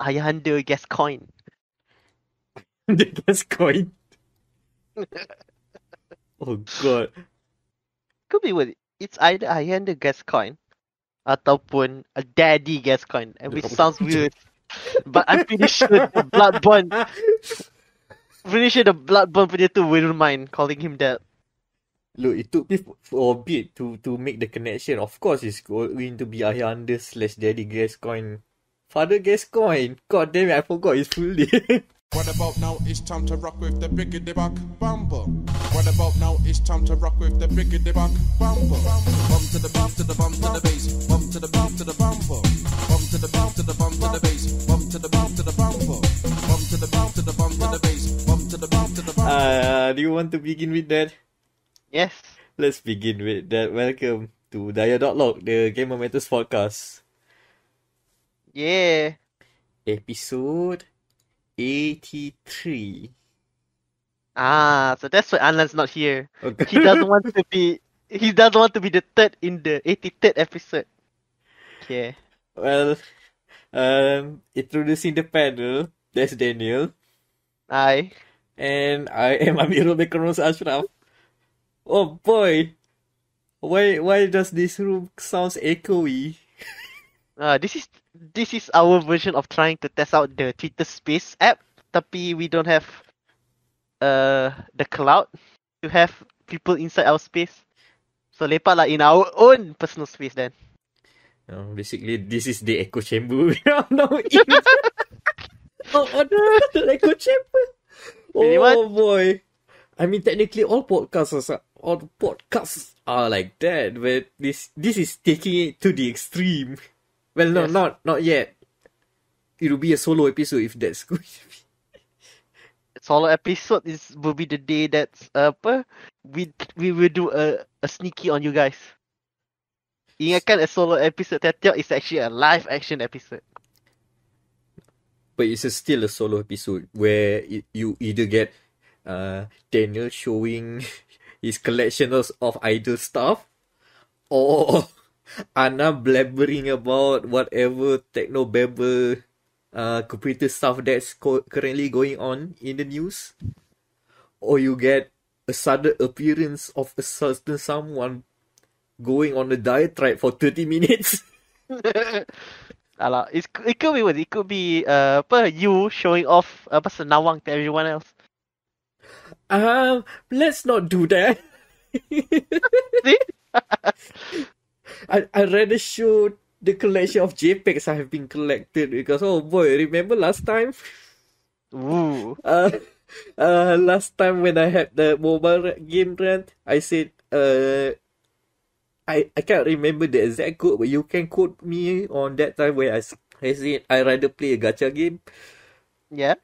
Ayahanda Gascoigne. The gas coin. Oh god. Could be what it's either Ayahanda Gascoigne ataupun a Daddy Gascoigne, which sounds weird. But I'm pretty sure the Bloodborne punya tu wouldn't mind calling him that. Look, it took me for a bit to make the connection. Of course, it's going to be Ayanda / Daddy Gascoigne. Father Gascoigne. God damn it, I forgot his full name. What about now? It's time to rock with the biggity buck bumper. What about now? It's time to rock with the biggity buck bumper. Bum to the bump to the bump to the bass. Bum to the bump to the bumper. Bum to the bump to the bump to the bass. Bum to the bump to the bumper. Bum to the bump to the bump to the bass. Bum to the bump to the bumper. Do you want to begin with that? Yes. Let's begin with that. Welcome to dia.log, the Gamer Matters podcast. Yeah. Episode 83. So that's why Anan's not here. Okay. He doesn't want to be the third in the 83rd episode. Yeah. Well, introducing the panel, there's Daniel. Aye. And I am Amirul Bekronos Ashraf. Oh boy! Why does this room sounds echoey? This is our version of trying to test out the Twitter Space app, tapi we don't have the cloud to have people inside our space. So lepak lah in our own personal space then. Basically, this is the echo chamber. We are now in. The echo chamber. Really, Oh boy! I mean, technically, all podcasts are like that, but this is taking it to the extreme. Well, no, Yes. not yet. It'll be a solo episode if that's good. Solo episode will be the day that's we will do a sneaky on you guys. Ingatkan a solo episode Tetiok is actually a live action episode. But it's still a solo episode where you either get Daniel showing his collection of idol stuff, or Anna blabbering about whatever techno-babble computer stuff that's currently going on in the news, or you get a sudden appearance of a certain someone going on a diatribe for 30 minutes. Alah, it could be what? It could be you showing off senawang to everyone else. Let's not do that. See? I'd rather show the collection of JPEGs I have been collected, because oh boy, remember last time? Ooh. Last time when I had the mobile game rant, I said I can't remember the exact quote, but you can quote me on that time where I said I rather play a gacha game. Yeah.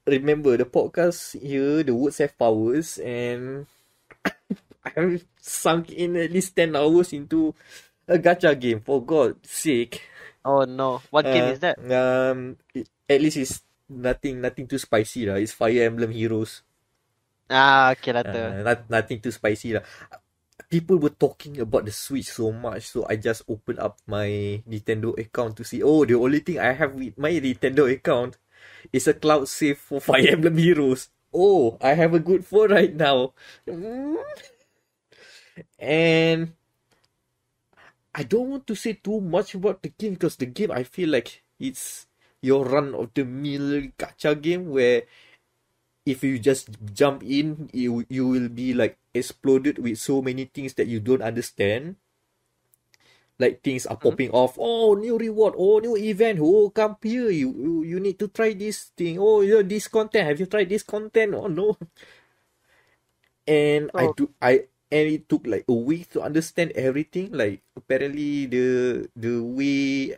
Remember the podcast here, the words have powers, and I've sunk in at least 10 hours into a gacha game, for God's sake. Oh no. What game is that? At least it's nothing too spicy lah. It's Fire Emblem Heroes. Okay lah tu. Nothing too spicy lah. People were talking about the Switch so much, so I just opened up my Nintendo account to see. Oh, the only thing I have with my Nintendo account is a cloud save for Fire Emblem Heroes. Oh, I have a good phone right now. And I don't want to say too much about the game, because the game, I feel like it's your run-of-the-mill gacha game where if you just jump in, you will be like exploded with so many things that you don't understand. Like things are popping off. Oh, new reward. Oh, new event. Oh, come here. You need to try this thing. Oh, this content. Have you tried this content? Oh no. And it took like a week to understand everything. Like apparently the way,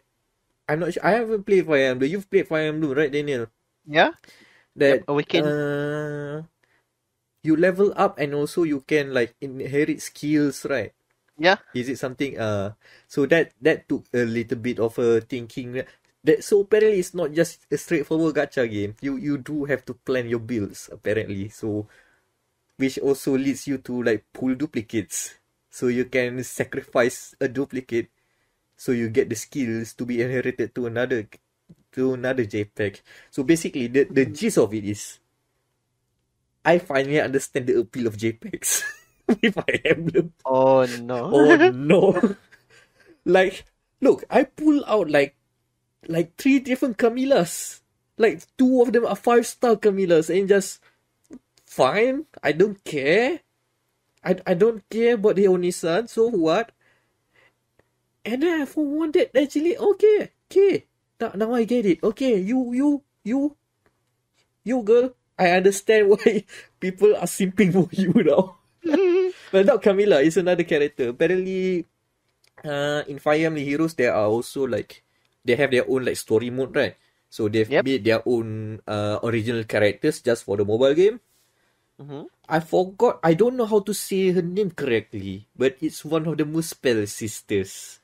I'm not sure. I haven't played Fire Emblem. You've played Fire Emblem, right, Daniel? Yeah. That Awaken. you level up and also you can like inherit skills, right? Yeah. Is it something so that took a little bit of a thinking. That so apparently it's not just a straightforward gacha game. You do have to plan your builds apparently. So which also leads you to like pull duplicates. So you can sacrifice a duplicate so you get the skills to be inherited to another to another JPEG. So basically, the gist of it is, I finally understand the appeal of JPEGs with Fire Emblem. Oh no. Oh no! Like, look, I pull out like 3 different Camillas. Like 2 of them are 5-star Camillas, and just fine. I don't care. I don't care about the Onisan. So what? And then for one that actually okay. Now I get it. Okay, you girl. I understand why people are simping for you now. But not Camilla, it's another character. Apparently, in Fire Emblem Heroes, there are also like, they have their own like story mode, right? So they've made their own original characters just for the mobile game. Mm-hmm. I forgot, I don't know how to say her name correctly, but it's one of the Muspel sisters.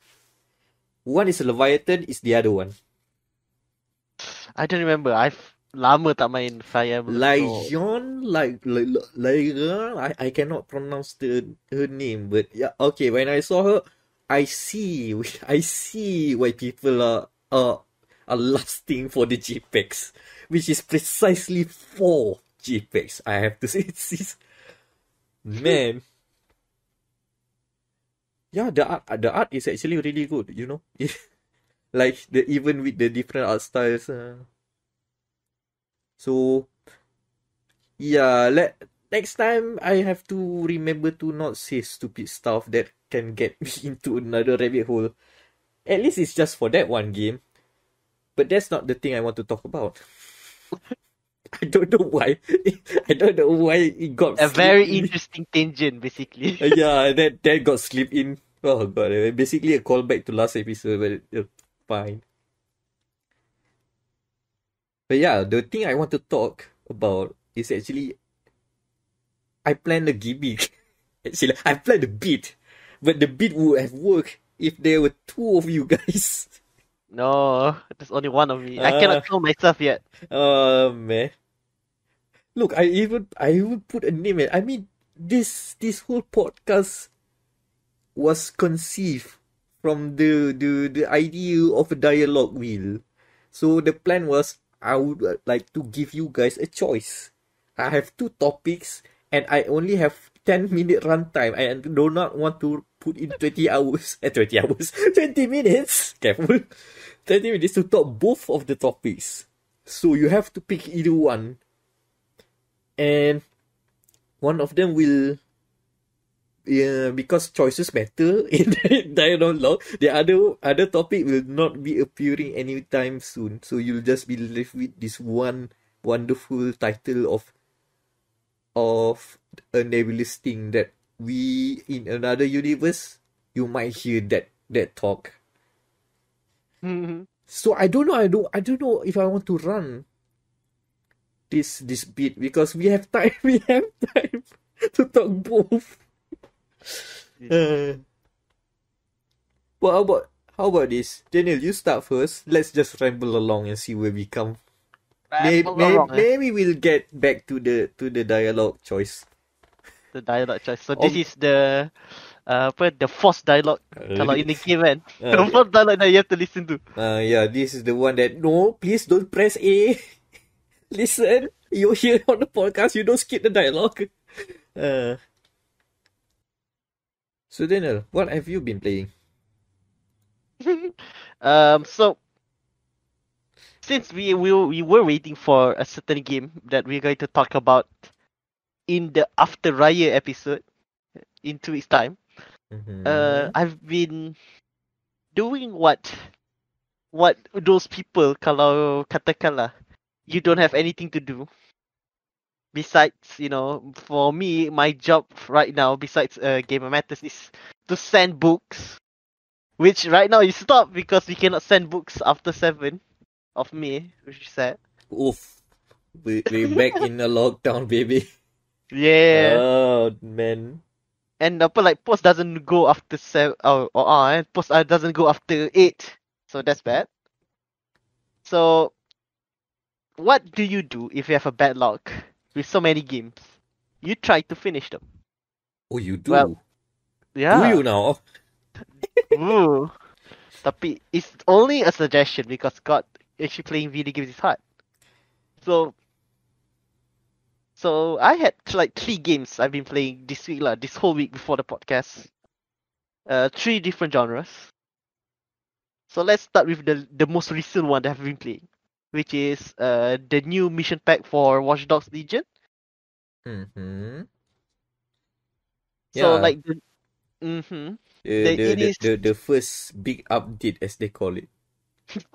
One is Leviathan, is the other one. I don't remember. I've lama tak main Fire Emblem. I cannot pronounce her name, but yeah, okay. When I saw her, I see why people are lusting for the JPEGs, which is precisely for JPEGs. I have to say, it's man. Yeah, the art is actually really good, you know. Like even with the different art styles. So yeah, next time I have to remember to not say stupid stuff that can get me into another rabbit hole. At least it's just for that one game. But that's not the thing I want to talk about. I don't know why. It got a very interesting tangent, basically. Yeah, that got slipped in. Oh god, basically a callback to last episode, but fine. But yeah, the thing I want to talk about is actually, I planned a gimmick. Actually, I planned a beat, but the beat would have worked if there were 2 of you guys. No, there's only one of me. I cannot kill myself yet. Man. Look, I even put a name. I mean, this whole podcast was conceived from the idea of a dialogue wheel. So the plan was, I would like to give you guys a choice. I have 2 topics and I only have 10-minute runtime. I do not want to put in 20 minutes. Careful. 20 minutes to talk both of the topics. So you have to pick either one. And one of them will, because choices matter in dia.log, the other topic will not be appearing anytime soon. So you'll just be left with this one wonderful title of a nebulous thing that we, in another universe, you might hear that talk. So I don't know if I want to run this bit, because we have time to talk both. But how about this? Daniel, you start first. Let's just ramble along and see where we come. Maybe we'll get back to the dialogue choice. The dialogue choice. So this is the the forced dialogue. Kalau in the game kan. The forced dialogue that you have to listen to. Yeah, this is the one that, no, please don't press A. Listen, you're here on the podcast, you don't skip the dialogue. So Daniel, what have you been playing? So since we were waiting for a certain game that we're going to talk about in the After Raya episode in 2 weeks' time, I've been doing what those people, kalau katakanlah you don't have anything to do besides, for me, my job right now, besides Gamer Matters, is to send books, which right now is stopped because we cannot send books after 7 of May, which is sad. Oof, we're back in a lockdown, baby. Yeah. Oh man. And post doesn't go after 7. Post doesn't go after 8, so that's bad. So what do you do if you have a bad luck with so many games? You try to finish them. Oh, you do? Well, yeah. Do you now? Ooh. Tapi it's only a suggestion because God actually playing video games is hard. So I had like 3 games I've been playing this week lah, this whole week before the podcast. 3 different genres. So let's start with the most recent one that I've been playing, which is the new mission pack for Watch Dogs Legion. Mm-hmm. So Yeah. like The first big update, as they call it.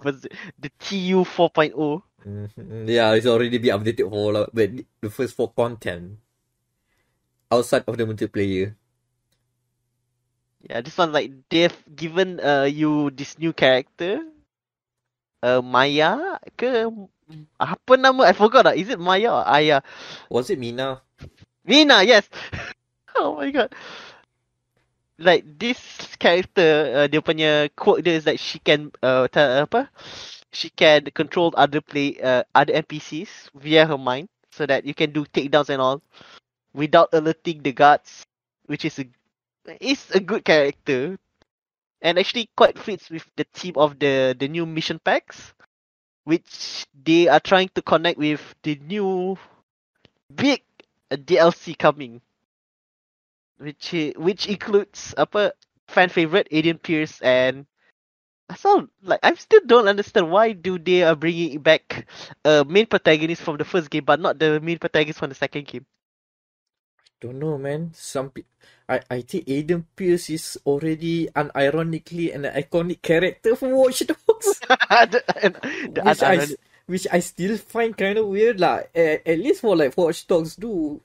was the TU 4.0. Yeah, it's already been updated for but the first for content outside of the multiplayer. Yeah, this one like they've given you this new character, Maya ke apa nama? I forgot lah. Is it Maya or Aya? Was it Mina? Mina, yes. Oh my god. Like this character, dia punya quirk dia is like she can she can control other NPCs via her mind, so that you can do takedowns and all without alerting the guards, which is a good character, and actually quite fits with the theme of the new mission packs, which they are trying to connect with the new big DLC coming, which includes fan favorite Aiden Pierce, and I still don't understand why do they are bringing back main protagonist from the first game but not the main protagonist from the second game. Don't know, man. I think Aiden Pierce is already unironically an iconic character for Watch Dogs. Which I still find kind of weird lah. At least for like Watch Dogs 2,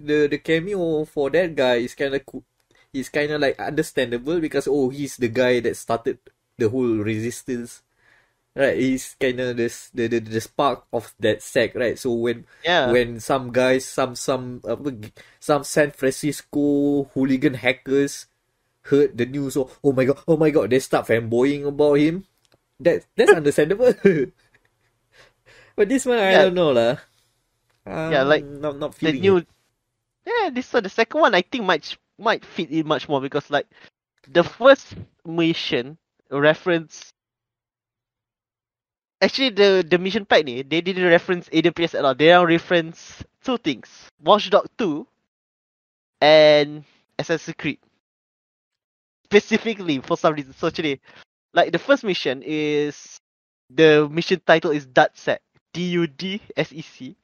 the cameo for that guy is kind of cool. It's kind of like understandable because he's the guy that started the whole resistance, right? He's kind of the spark of that sect, right? So when some guys, some San Francisco hooligan hackers heard the news, oh my god, they start fanboying about him. That's understandable. But this one I don't know lah. Not feeling the new. it. Yeah, the second one I think might fit in much more because like the first mission reference. Actually, the mission pack they didn't reference Aiden Pierce at all. They don't reference 2 things: Watch Dogs 2 and Assassin's Creed. Specifically for some reason. So actually, like the first mission is the mission title is DUDSEC. DUDSEC.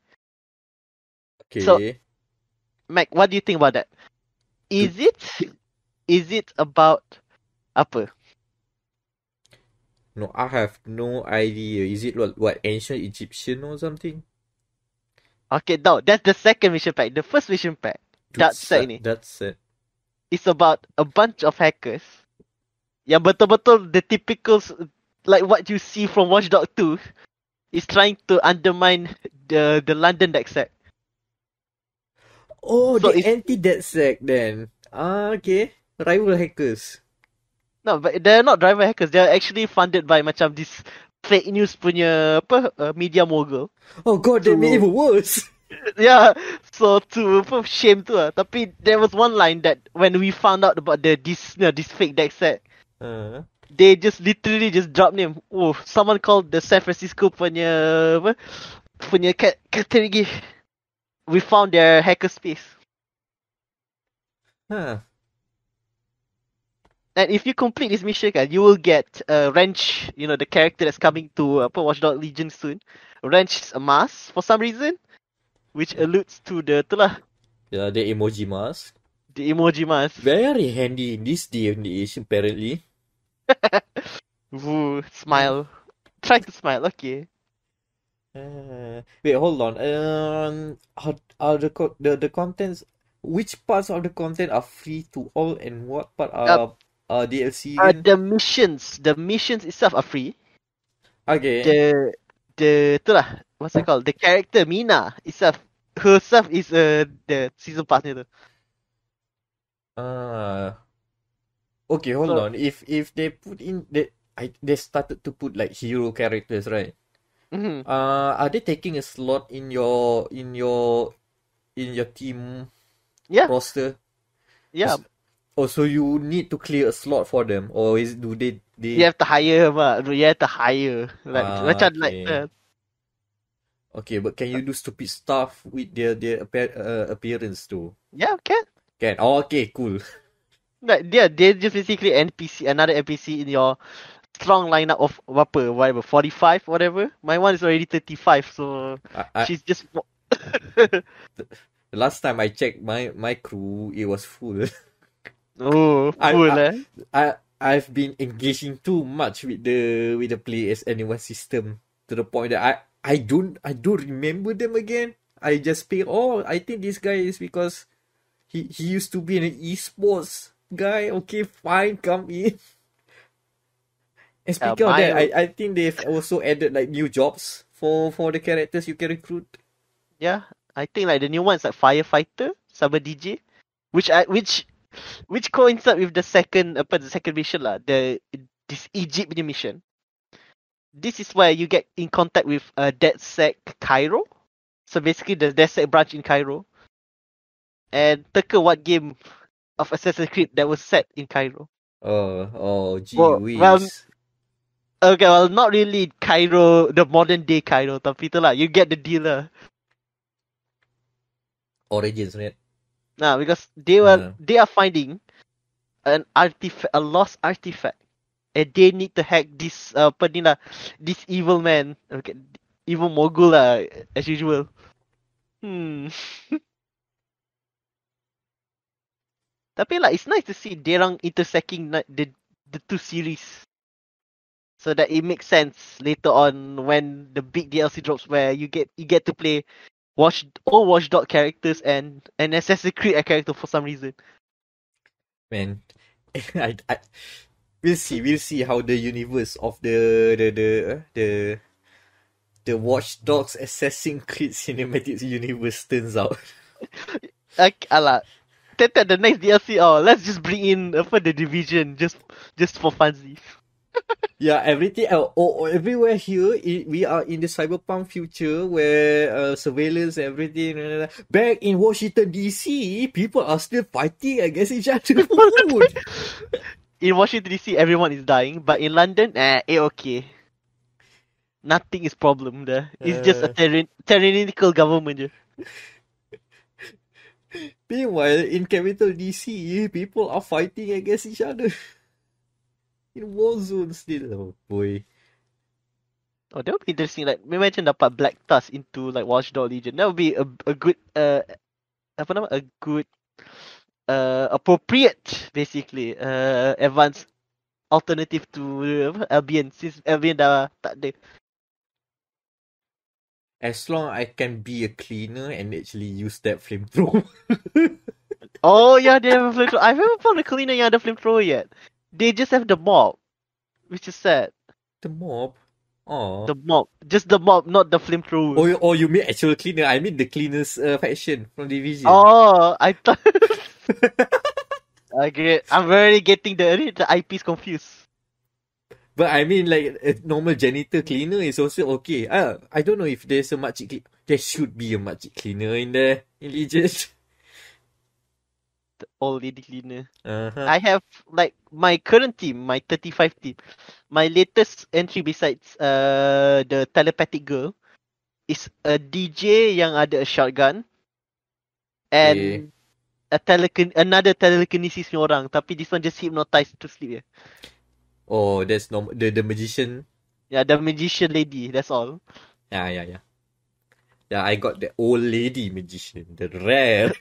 Okay. So, Mac, what do you think about that? Is it about apa? No, I have no idea. Is it what ancient Egyptian or something? Okay, no, that's the second mission pack. The first mission pack, DUDSEC ni. That's it. It's about a bunch of hackers yang betul-betul the typical like what you see from Watch Dogs 2 is trying to undermine the London DedSec. Oh, so the anti-DedSec then. Okay. Rival hackers. No, but they're not rival hackers. They're actually funded by macam this fake news punya media mogul. Oh god, that made it even worse. Yeah, so to shame tu lah. Tapi there was one line that when we found out about this fake DedSec, they just literally just dropped name. Oh, someone called the San Francisco punya category. We found their hacker space. Huh. And if you complete this mission, you will get Wrench, the character that's coming to Watch Dogs Legion soon. Wrench's a mask for some reason, which alludes to the emoji mask. The emoji mask. Very handy in this day and age, apparently. Ooh, smile. Try to smile, okay. Wait, hold on. Are the contents? Which parts of the content are free to all, and what part are DLC? The missions itself are free. Okay. What's it called? The character Mina herself is the season pass ni tu. Okay, hold on. If they put in they started to put like hero characters, right? Mm-hmm. Are they taking a slot in your team Yeah. roster? Yeah. Oh, so you need to clear a slot for them, or do they? You have to hire, you have to hire. Like macam like Okay. Okay, but can you do stupid stuff with their appearance too? yeah, can. Can. Oh, okay, cool. Like they're just basically NPC, another NPC in your strong lineup of whatever 45 whatever. My one is already 35, so I she's just the last time I checked my crew, it was full. oh full I, eh. I've been engaging too much with the play as anyone system to the point that I don't remember them again. I just pay. Oh, I think this guy is because he used to be an esports guy. Okay, fine, come in. And speaking of that, I think they've also added like new jobs for the characters you can recruit. Yeah, I think like the new one's like firefighter, cyber DJ, which coincide with the second mission lah, this Egypt punya mission. This is where you get in contact with DedSec Cairo. So basically the DedSec branch in Cairo. And teka what game of Assassin's Creed that was set in Cairo. Gee Well, whiz. okay, well not really Cairo, the modern day Cairo, tapi tu lah, you get the deal lah. Origins, right? Nah, because they are finding a lost artifact, and they need to hack this this evil man, okay, evil mogul lah, as usual. Tapi like it's nice to see derang intersecting the two series, so that it makes sense later on when the big DLC drops, where you get to play Watchdog characters and an Assassin's Creed character for some reason. Man, I we'll see how the universe of the Watch Dogs Assassin's Creed Cinematic Universe turns out. Like the next DLC, let's just bring in the Division just for funsies. Yeah, everything. Everywhere here, we are in the cyberpunk future where surveillance, everything. Back in Washington DC, people are still fighting against each other for food. In Washington DC, everyone is dying, but in London, okay. Nothing is problem there. It's just a tyrannical government. Je. Meanwhile, in capital DC, people are fighting against each other. In Warzone still, oh boy. Oh, that would be interesting. Like, imagine dapat Black Tusk into like Watchdog Legion. That would be a good appropriate basically advanced alternative to Albion, since Albion dah tak ada. As long I can be a cleaner and actually use that flamethrower. Oh yeah, they have a flamethrower. I haven't found a cleaner yang ada flamethrower yet. They just have the mob, which is sad. The mob? Oh. The mob. Just the mob, not the flamethrower. Oh, you mean actual cleaner? I mean the cleaners faction from Division. Oh, I thought... Okay, I'm already getting the IPs confused. But I mean like a normal janitor cleaner is also okay. I don't know if there's a makcik there should be a makcik cleaner in there in Legion. The old lady cleaner. Uh-huh. I have like my current team, my 35 team. My latest entry besides the telepathic girl is a DJ yang ada a shotgun and another telekinesis punya orang, tapi this one just hypnotized to sleep. Yeah. Oh, that's normal. The magician. Yeah, the magician lady. That's all. Yeah. Yeah, I got the old lady magician, the rare.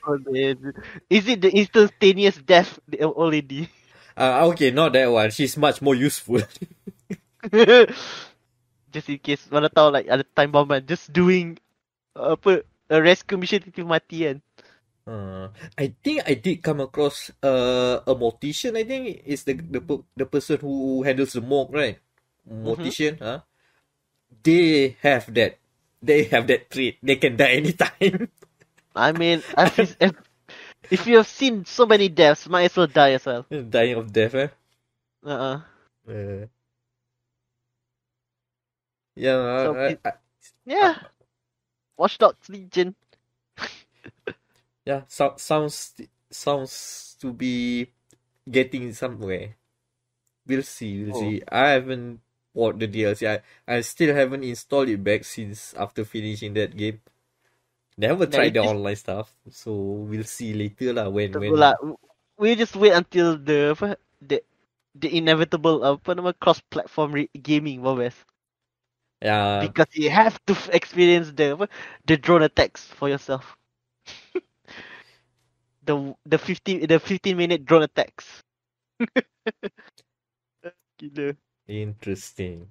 Is it the instantaneous death, the old lady? Okay, not that one. She's much more useful. Just in case, mana tahu like ada time bomber just doing a rescue mission tiba mati kan. I think I did come across a mortician. I think it's the person who handles the morgue, right? Mortician, huh? They have that. They have that trait. They can die anytime. I mean, if you have seen so many deaths, might as well die as well. Dying of death, eh? Yeah. Yeah. Watch Dogs Legion. Yeah, sounds to be getting somewhere. We'll see. Oh. I haven't bought the DLC. I still haven't installed it back since after finishing that game. Never Yeah, tried it the is online stuff, so we'll see later lah when lah. We just wait until the inevitable cross-platform gaming, Wobes. yeah, Because you have to experience the drone attacks for yourself. The 15-minute drone attacks. Gila. interesting.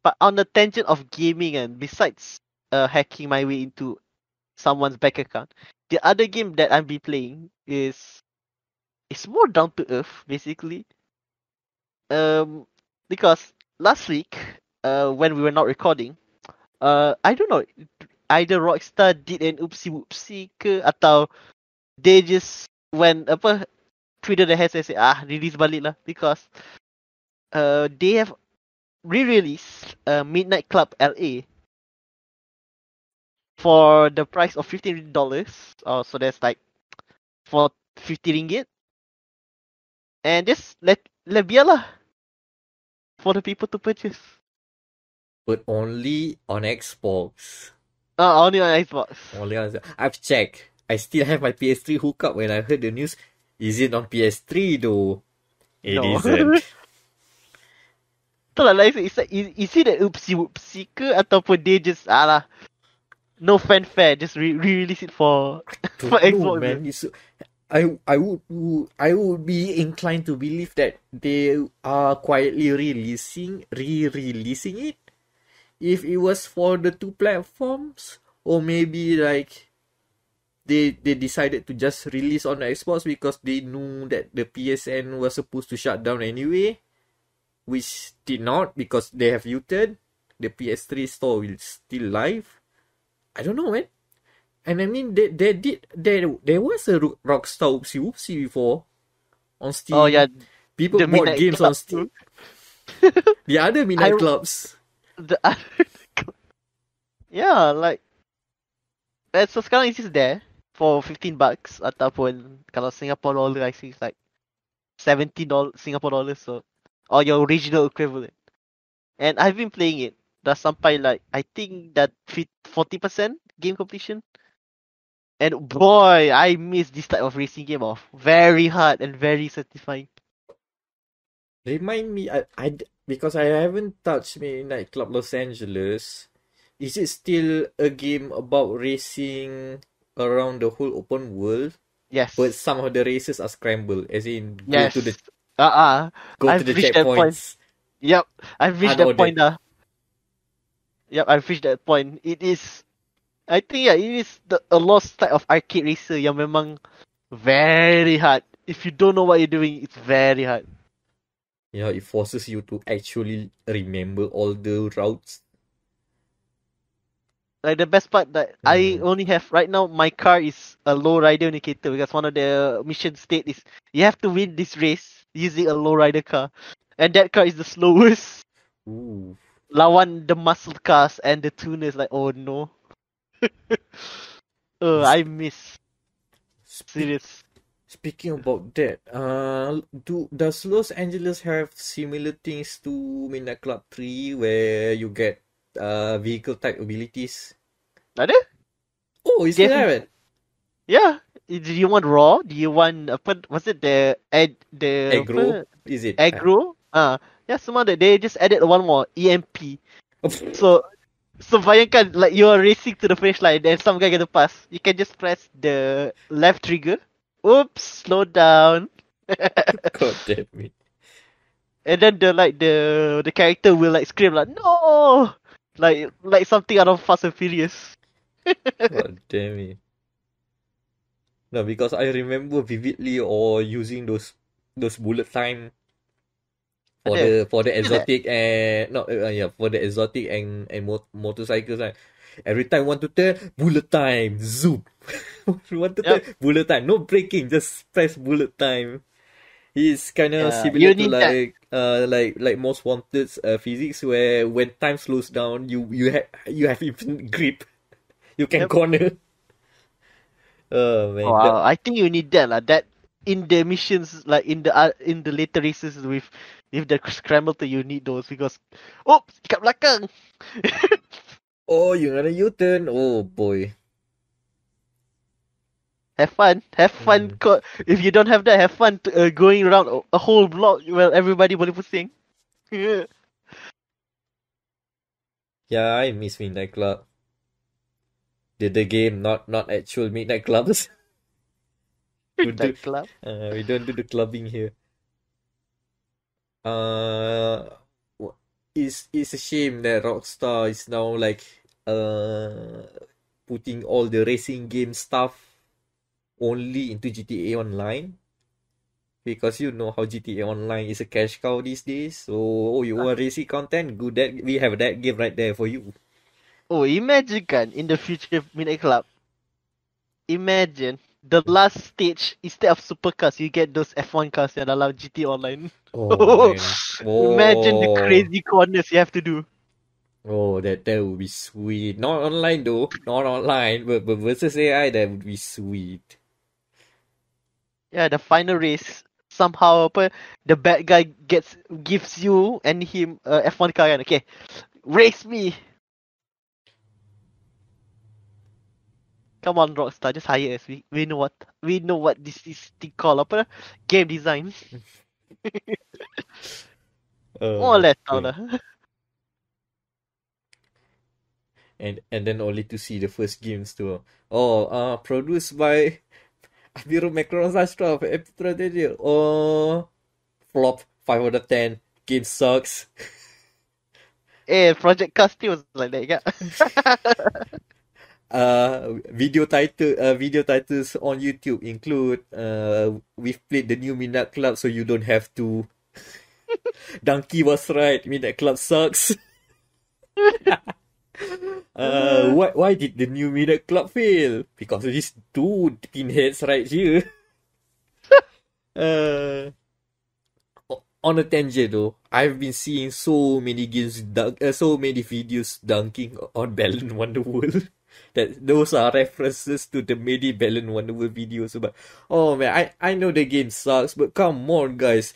But on the tangent of gaming, and besides hacking my way into someone's bank account, the other game that I've been playing is more down to earth, basically. Because last week, when we were not recording, I don't know, either Rockstar did an oopsie ke, atau they just went Twitter the heads and say release balik lah, because they have re-released Midnight Club LA for the price of $15. So that's like for 50 ringgit, and just let biarlah for the people to purchase. But only on Xbox. Only on Xbox. I've checked. I still have my PS3 hookup when I heard the news. Is it on PS3 though? It No. isn't. So like, is it an oopsie ke, ataupun they just no fanfare, just re-release it for for Xbox. Man. I would be inclined to believe that they are quietly re-releasing it. If it was for the two platforms, or maybe like they decided to just release on the Xbox because they knew that the PSN was supposed to shut down anyway, which did not because they have U-turned. The PS3 store is still live. I don't know, man. And I mean, there was a Rockstar oopsie before on Steam. Oh yeah, people the bought Midnight games Club. on Steam. The other Midnight Clubs. The other yeah, like so sekarang it's just there for $15, ataupun kalau Singapore dollar I think it's like $17 Singapore dollars, so or your original equivalent. And I've been playing it. Dah sampai like I think that 40% game completion. And boy, I miss this type of racing game off. Very hard and very satisfying. Remind me, because I haven't touched Midnight Club Los Angeles. Is it still a game about racing around the whole open world? Yes. But some of the races are scrambled, as in yes. go to the I've to the reached that point. checkpoints. Yep, I've reached that point. Yep, I've reached that point. It is, I think, it is a lost type of arcade racer yang memang very hard. If you don't know what you're doing, it's very hard. Yeah, it forces you to actually remember all the routes. Like the best part that I only have right now, my car is a low rider indicator, because one of the mission state is you have to win this race using a low rider car, and that car is the slowest. Ooh. Lawan the muscle cars and the tuners, like, oh no. I miss. Serious. Speaking about that, does Los Angeles have similar things to Midnight Club 3 where you get vehicle type abilities? Ada? Oh, you still have it? Yeah. Do you want raw? Do you want was it the aggro? Is it aggro? Yeah, semua that they just added one more EMP. so bayangkan, like, you are racing to the finish line, then some guy get to pass. You can just press the left trigger. Oops, slow down. God damn it. And then the character will like scream like no, like something out of Fast and Furious. God damn it. No, because I remember vividly or using those bullet time for the exotic and for the exotic and motorcycles, right? Every time want to turn, bullet time, zoom. Want to turn, bullet time, no braking, just press bullet time. It's kind of similar to like Most Wanted's physics, where when time slows down, you have infinite grip. You can corner. Oh man! Wow, I think you need that lah. in the missions, like in the later races with the scramble, you need those because kat belakang. Oh, you got a U-turn. Oh boy. Have fun. If you don't have that, have fun going around a whole block where everybody boleh pusing. Yeah, I miss Midnight Club. The game, not actual midnight clubs. Midnight Club. We don't do the clubbing here. It's a shame that Rockstar is now like putting all the racing game stuff only into GTA Online. Because you know how GTA Online is a cash cow these days. So you want racing content? Good, that we have that game right there for you. Oh, imagine kan in the future Midnight Club. Imagine the last stage, instead of supercars, you get those F1 cars yang dalam GTA Online. Oh man. Imagine the Oh. crazy corners you have to do. Oh, that would be sweet. Not online though. Not online, but versus AI, that would be sweet. Yeah, the final race somehow the bad guy gives you and him F1 car kan. Okay, race me. Come on, Rockstar, just hire us. We know what this is called game design. More or less tahu lah. And then only to see the first games too. Produced by Biro Macron Ashraf, episode flop 5 out of 10. Game sucks. Project Casti was like that, yeah. Video titles on YouTube include we've played the new Midnight Club, so you don't have to. Donkey was right. Midnight Club sucks. Why did the new Midnight Club fail? Because of these two pinheads right here. On a tangent though, I've been seeing so many videos dunking on Balan Wonderworld. Those are references to the many Balan Wonderworld videos. But oh man, I know the game sucks, but come on guys.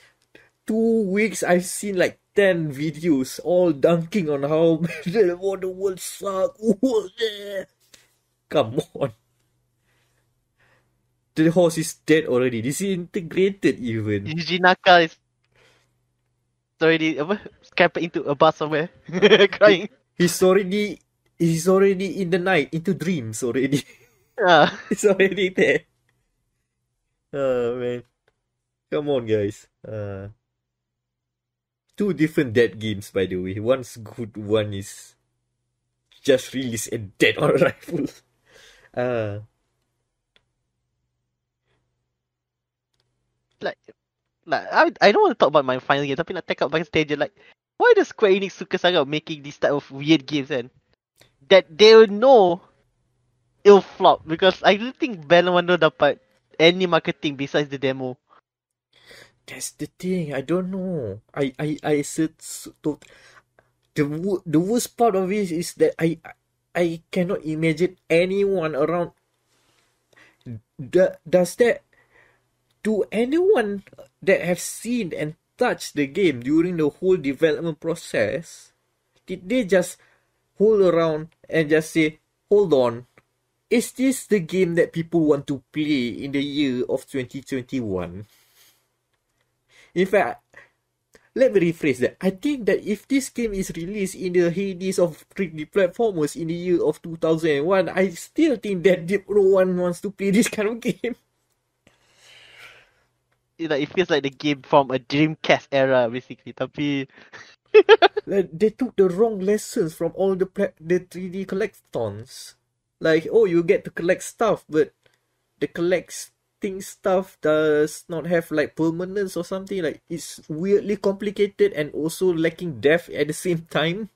2 weeks I've seen like 10 videos all dunking on how Balan Wonderworld suck. Come on. The horse is dead already. Disintegrated even. Yuji Naka is already scraped into a bus somewhere, crying. He's already in the night, into dreams already. Yeah. It's already there. Oh man. Come on guys. 2 different dead games by the way. One's good, one is just released and dead on arrival. I don't want to talk about my final game, tapi nak take up by stage like, why does Square Enix suka sangat making this type of weird games kan? That they know it'll flop because I don't think Balan Wonder dapat any marketing besides the demo. That's the thing. I don't know. I said the worst part of it is that I cannot imagine anyone around. Does that to anyone that have seen and touched the game during the whole development process? Did they just hold around and just say, "Hold on, is this the game that people want to play in the year of 2021?" In fact, let me rephrase that. I think that if this game is released in the heydays of 3D platformers in the year of 2001, I still think that no one wants to play this kind of game. It feels like the game from a Dreamcast era basically. Tapi Like, they took the wrong lessons from all the 3D collectons. Like, you get to collect stuff, but the collecting stuff does not have like permanence or something. Like, it's weirdly complicated and also lacking depth at the same time.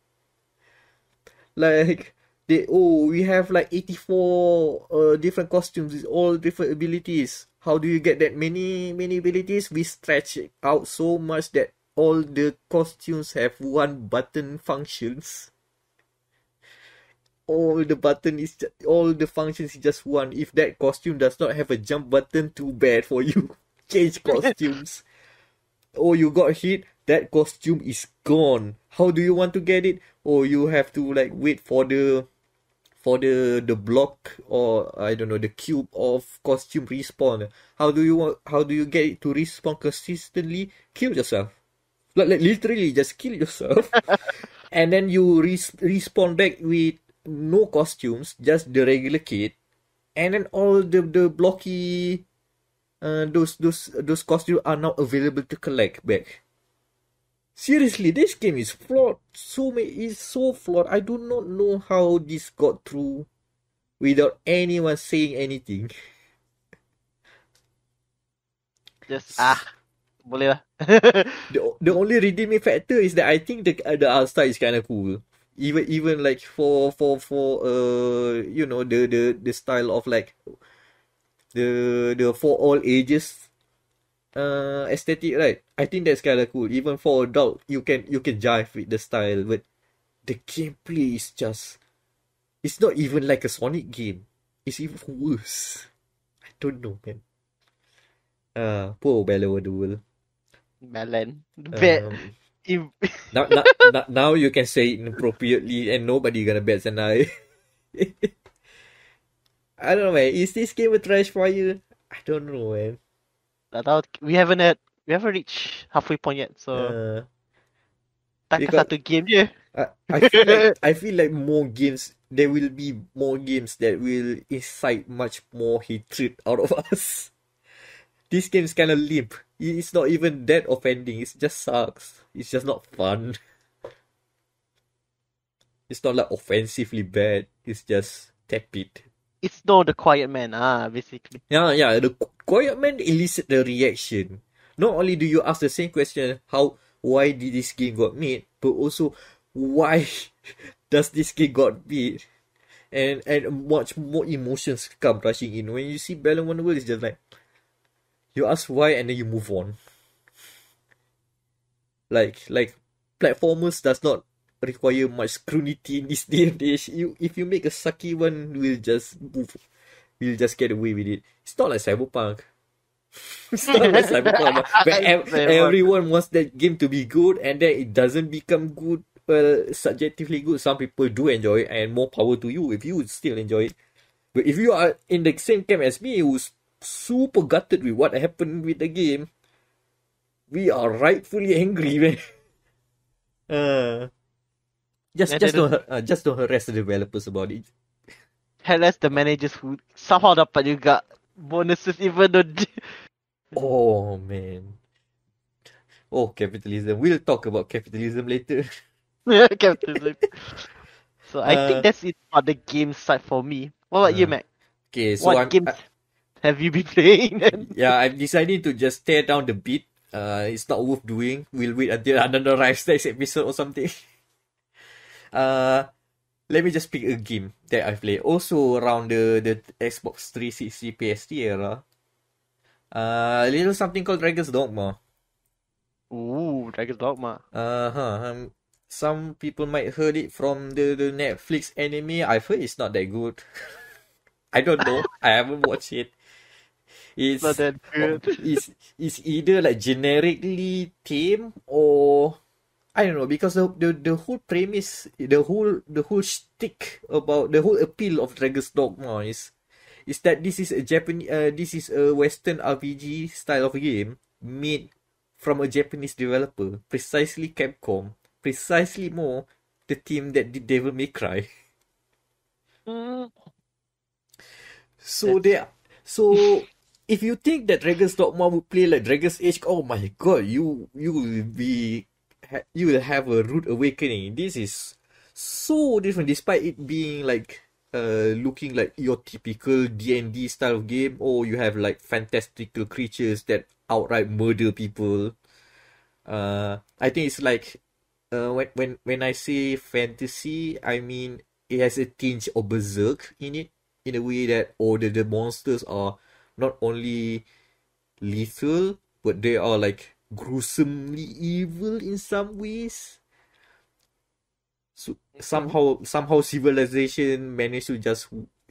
Like, we have like 84 different costumes with all different abilities. How do you get that many abilities? We stretch it out so much that all the costumes have one button functions. All the functions is just one. If that costume does not have a jump button, too bad for you. change costumes. Oh, you got hit, that costume is gone. How do you want to get it? Or you have to like wait for the block, or I don't know, the cube of costume respawn. How do you get it to respawn consistently? Kill yourself. Like literally just kill yourself. And then you respawn back with no costumes, just the regular kit. And then all the blocky those costumes are now available to collect back. Seriously, this game is flawed. It's so flawed. I do not know how this got through without anyone saying anything. Just boleh lah. The only redeeming factor is that I think the art style is kind of cool. Even like for you know, the style of like the for all ages aesthetic, right? I think that's kind of cool. Even for adult, you can jive with the style, but the gameplay is just, it's not even like a Sonic game. It's even worse. I don't know, man. Poor Balan Wonderworld. Balan. Now you can say it inappropriately and nobody gonna bat an eye. I don't know, man. Is this game a trash fire? I don't know, man. We haven't reached halfway point yet, so takkan because- satu game je. I feel like more games, there will be more games that will incite much more hatred out of us. This game's kind of limp. It's not even that offending. It just sucks. It's just not fun. It's not like offensively bad. It's just tepid. It's not the Quiet Man, basically. Yeah. The Quiet Man elicit the reaction. Not only do you ask the same question, why did this game got made, but also why does this game got made, and much more emotions come rushing in when you see Balan Wonderworld. It's just like you ask why and then you move on. Like platformers does not require much scrutiny in this day and age. If you make a sucky one, we'll just get away with it. It's not like Cyberpunk. It's not like Cyberpunk, where everyone wants that game to be good, and then it doesn't become good. Well, subjectively good. Some people do enjoy it, and more power to you if you still enjoy it. But if you are in the same camp as me, who's super gutted with what happened with the game, we are rightfully angry, man. Just don't harass the developers about it. Harass the managers who somehow dapat juga bonuses even though Oh man. Oh, capitalism. We'll talk about capitalism later. capitalism. So I think that's it for the game side for me. What about you, Mac? Okay, so What games have you been playing? yeah, I'm deciding to just tear down the beat. It's not worth doing. We'll wait until another next episode or something. Let me just pick a game that I played. Also around the Xbox 360 PST era. A little something called Dragon's Dogma. Ooh, Dragon's Dogma. Some people might heard it from the Netflix anime. I've heard it's not that good. I don't know. I haven't watched it. It's not that good. It's either like generically tame, or I don't know, because the whole premise, the whole shtick about the whole appeal of Dragon's Dogma is that this is a Western RPG style of game made from a Japanese developer, precisely Capcom, precisely more the team that did Devil May Cry. So if you think that Dragon's Dogma would play like Dragon's Age, oh my god, you will have a rude awakening. This is so different, despite it being like looking like your typical D&D style of game. Or you have like fantastical creatures that outright murder people. I think it's like when I say fantasy, I mean it has a tinge of berserk in it, in a way that the monsters are not only lethal, but they are like gruesomely evil in some ways. So somehow civilization managed to just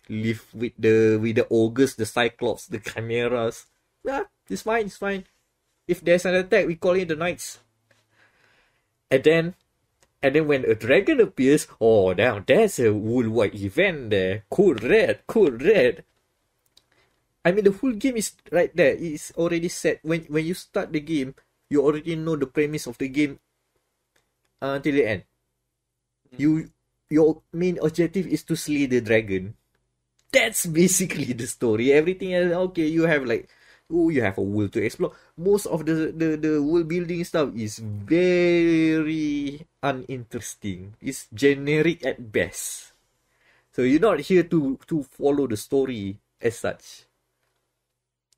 live with the ogres, the cyclops, the chimeras, Yeah, it's fine, it's fine. If there's an attack, we call in the knights. And then when a dragon appears, oh damn, there's a worldwide event there. Cool red, cool red. I mean, the whole game is right there. It's already set. When you start the game, you already know the premise of the game until the end. Your main objective is to slay the dragon. That's basically the story. Everything else, okay, you have like, you have a world to explore. Most of the world building stuff is very uninteresting. It's generic at best. So you're not here to follow the story as such.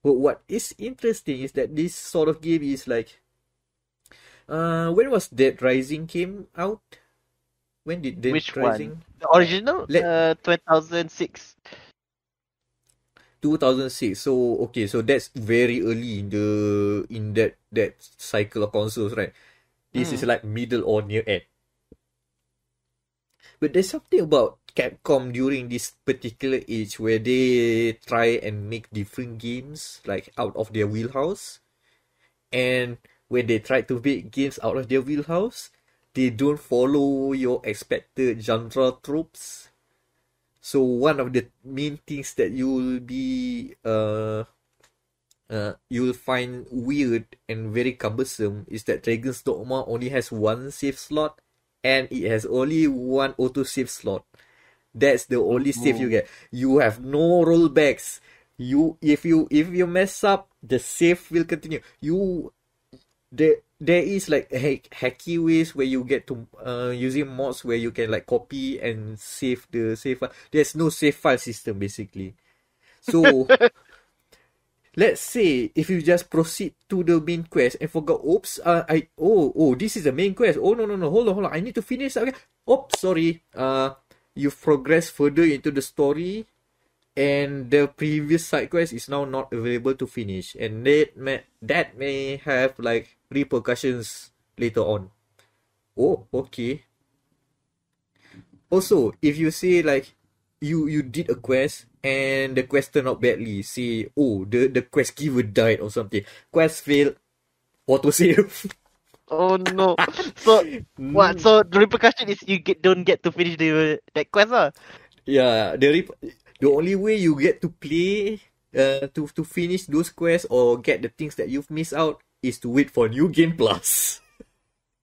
But what is interesting is that this sort of game is like, when was Dead Rising came out? When did Dead Which Rising? one? The original? 2006. 2006. So okay, so that's very early in that cycle of consoles, right? This is like middle or near end. But there's something about Capcom during this particular age where they try and make different games like out of their wheelhouse. And when they try to make games out of their wheelhouse, they don't follow your expected genre tropes. So one of the main things that you'll find weird and very cumbersome is that Dragon's Dogma only has one save slot and it has only one auto-save slot. That's the only save you get. You have no rollbacks. If you mess up, the save will continue. There is like hacky ways where you get to using mods where you can like copy and save the save file. There's no save file system basically. So let's say if you just proceed to the main quest and forgot, this is the main quest. Oh no, hold on, I need to finish. Okay. Oops, sorry. You've progressed further into the story, and the previous side quest is now not available to finish, and that may have like repercussions later on. Oh, okay. Also, if you say like you did a quest and the quest turned out badly, say the quest giver died or something, quest failed, autosave. Oh no. So what? So the repercussion is you don't get to finish that quest, lah. Yeah, the only way you get to play to finish those quests or get the things that you've missed out is to wait for New Game Plus.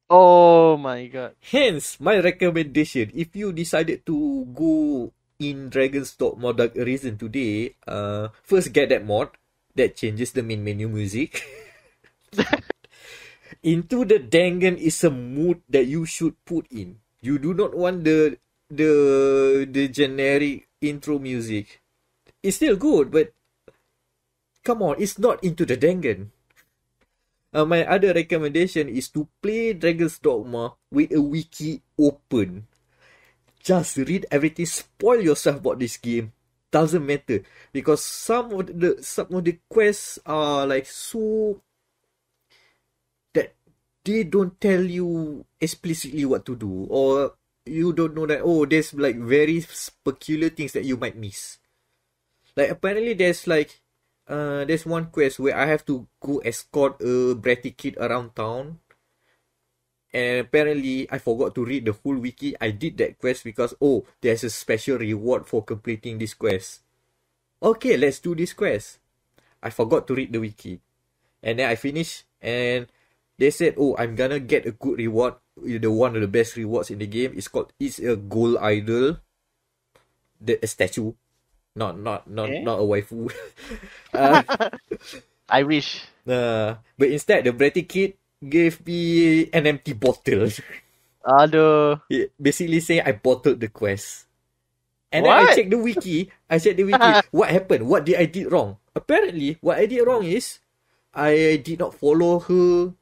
Oh my god. Hence, my recommendation, if you decided to go in Dragon's Dogma Dark Arisen today, first get that mod that changes the main menu music. Into the Dangan is a mood that you should put in. You do not want the generic intro music. It's still good, but come on, it's not into the Dangan. My other recommendation is to play Dragon's Dogma with a wiki open. Just read everything, spoil yourself about this game. Doesn't matter, because some of the quests are like so that they don't tell you explicitly what to do, or you don't know that there's like very peculiar things that you might miss. Like apparently there's one quest where I have to go escort a bratty kid around town. And apparently I forgot to read the whole wiki. I did that quest because there's a special reward for completing this quest. Okay, let's do this quest. I forgot to read the wiki. And then I finished and they said, I'm gonna get a good reward. One of the best rewards in the game is it's a gold idol. A statue. Not a waifu. I wish. But instead, the bratty kid gave me an empty bottle. Aduh. Basically saying I bottled the quest. And what? Then I checked the wiki. What happened? What did I did wrong? Apparently, what I did wrong is I did not follow her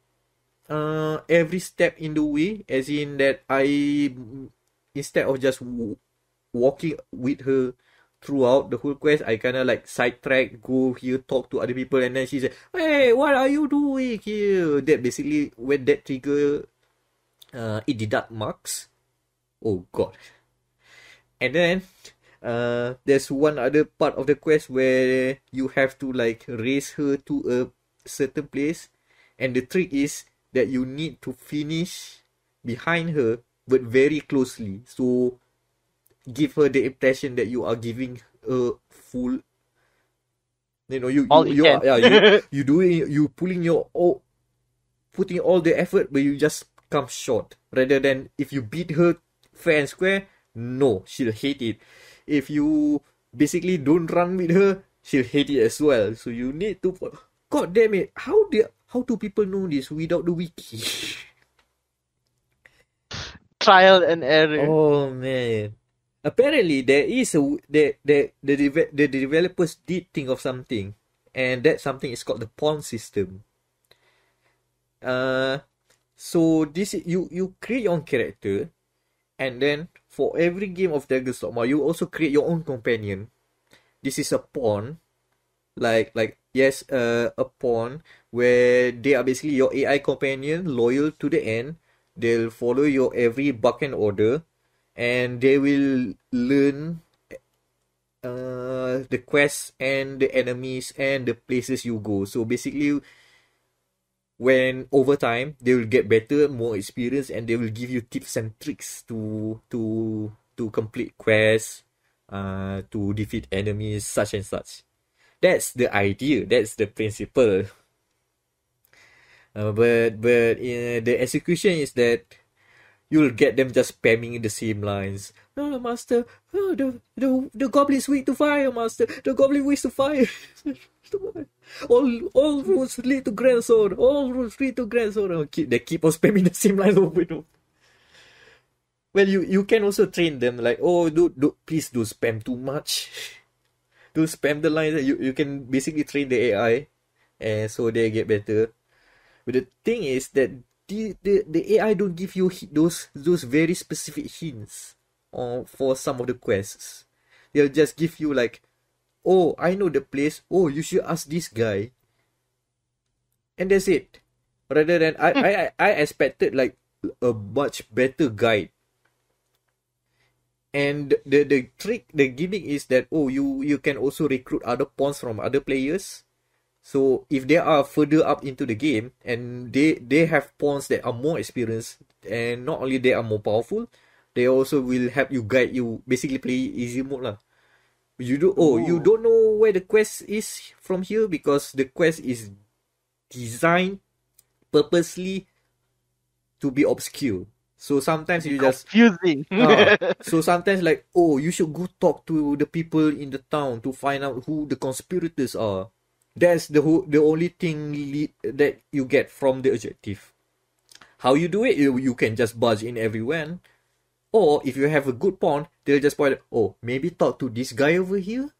every step in the way. As in that instead of just walking with her throughout the whole quest, I kind of like sidetrack, go here, talk to other people, and then she said, "Hey, what are you doing here?" That basically, when that trigger, it deduct marks. Oh god. And then There's one other part of the quest where you have to like race her to a certain place, and the trick is that you need to finish behind her but very closely, so give her the impression that you are giving a full, All you can. you doing, you pulling your all, putting all the effort, but you just come short. Rather than if you beat her fair and square, no, she'll hate it. If you basically don't run with her, she'll hate it as well. So you need to, god damn it, how do people know this without the wiki? Trial and error. Oh man. Apparently there is the developers did think of something, and that something is called the pawn system. So this is, you create your own character, and then for every game of Dragon's Dogma, you also create your own companion. This is a pawn, like yes, a pawn where they are basically your AI companion, loyal to the end. They'll follow your every buck and order, and they will learn the quests and the enemies and the places you go. So basically, when over time they will get better, more experience, and they will give you tips and tricks to complete quests, to defeat enemies, such and such. That's the idea. That's the principle. But the execution is that you'll get them just spamming the same lines. No, master. Oh, the goblin is weak to fire, master. The goblin weak to fire. all roads lead to Grand Sword. All roads lead to Grand Sword. They keep on spamming the same lines over and over. Well, you can also train them like, oh, please don't spam too much. Don't spam the lines. You can basically train the AI, and so they get better. But the thing is that the AI don't give you those very specific hints for some of the quests. They'll just give you like, oh, I know the place. Oh, you should ask this guy. And that's it. Rather than I expected like a much better guide. And the trick, the gimmick is that, oh, you can also recruit other pawns from other players. So if they are further up into the game and they have pawns that are more experienced, and not only they are more powerful, they also will help you, guide you, basically play easy mode lah. You don't know where the quest is from here, because the quest is designed purposely to be obscure. So sometimes you just confusing. So sometimes like, oh, you should go talk to the people in the town to find out who the conspirators are. That's the only thing that you get from the objective. How you do it? You can just barge in everywhere. Or if you have a good pawn, they'll just point, oh, maybe talk to this guy over here.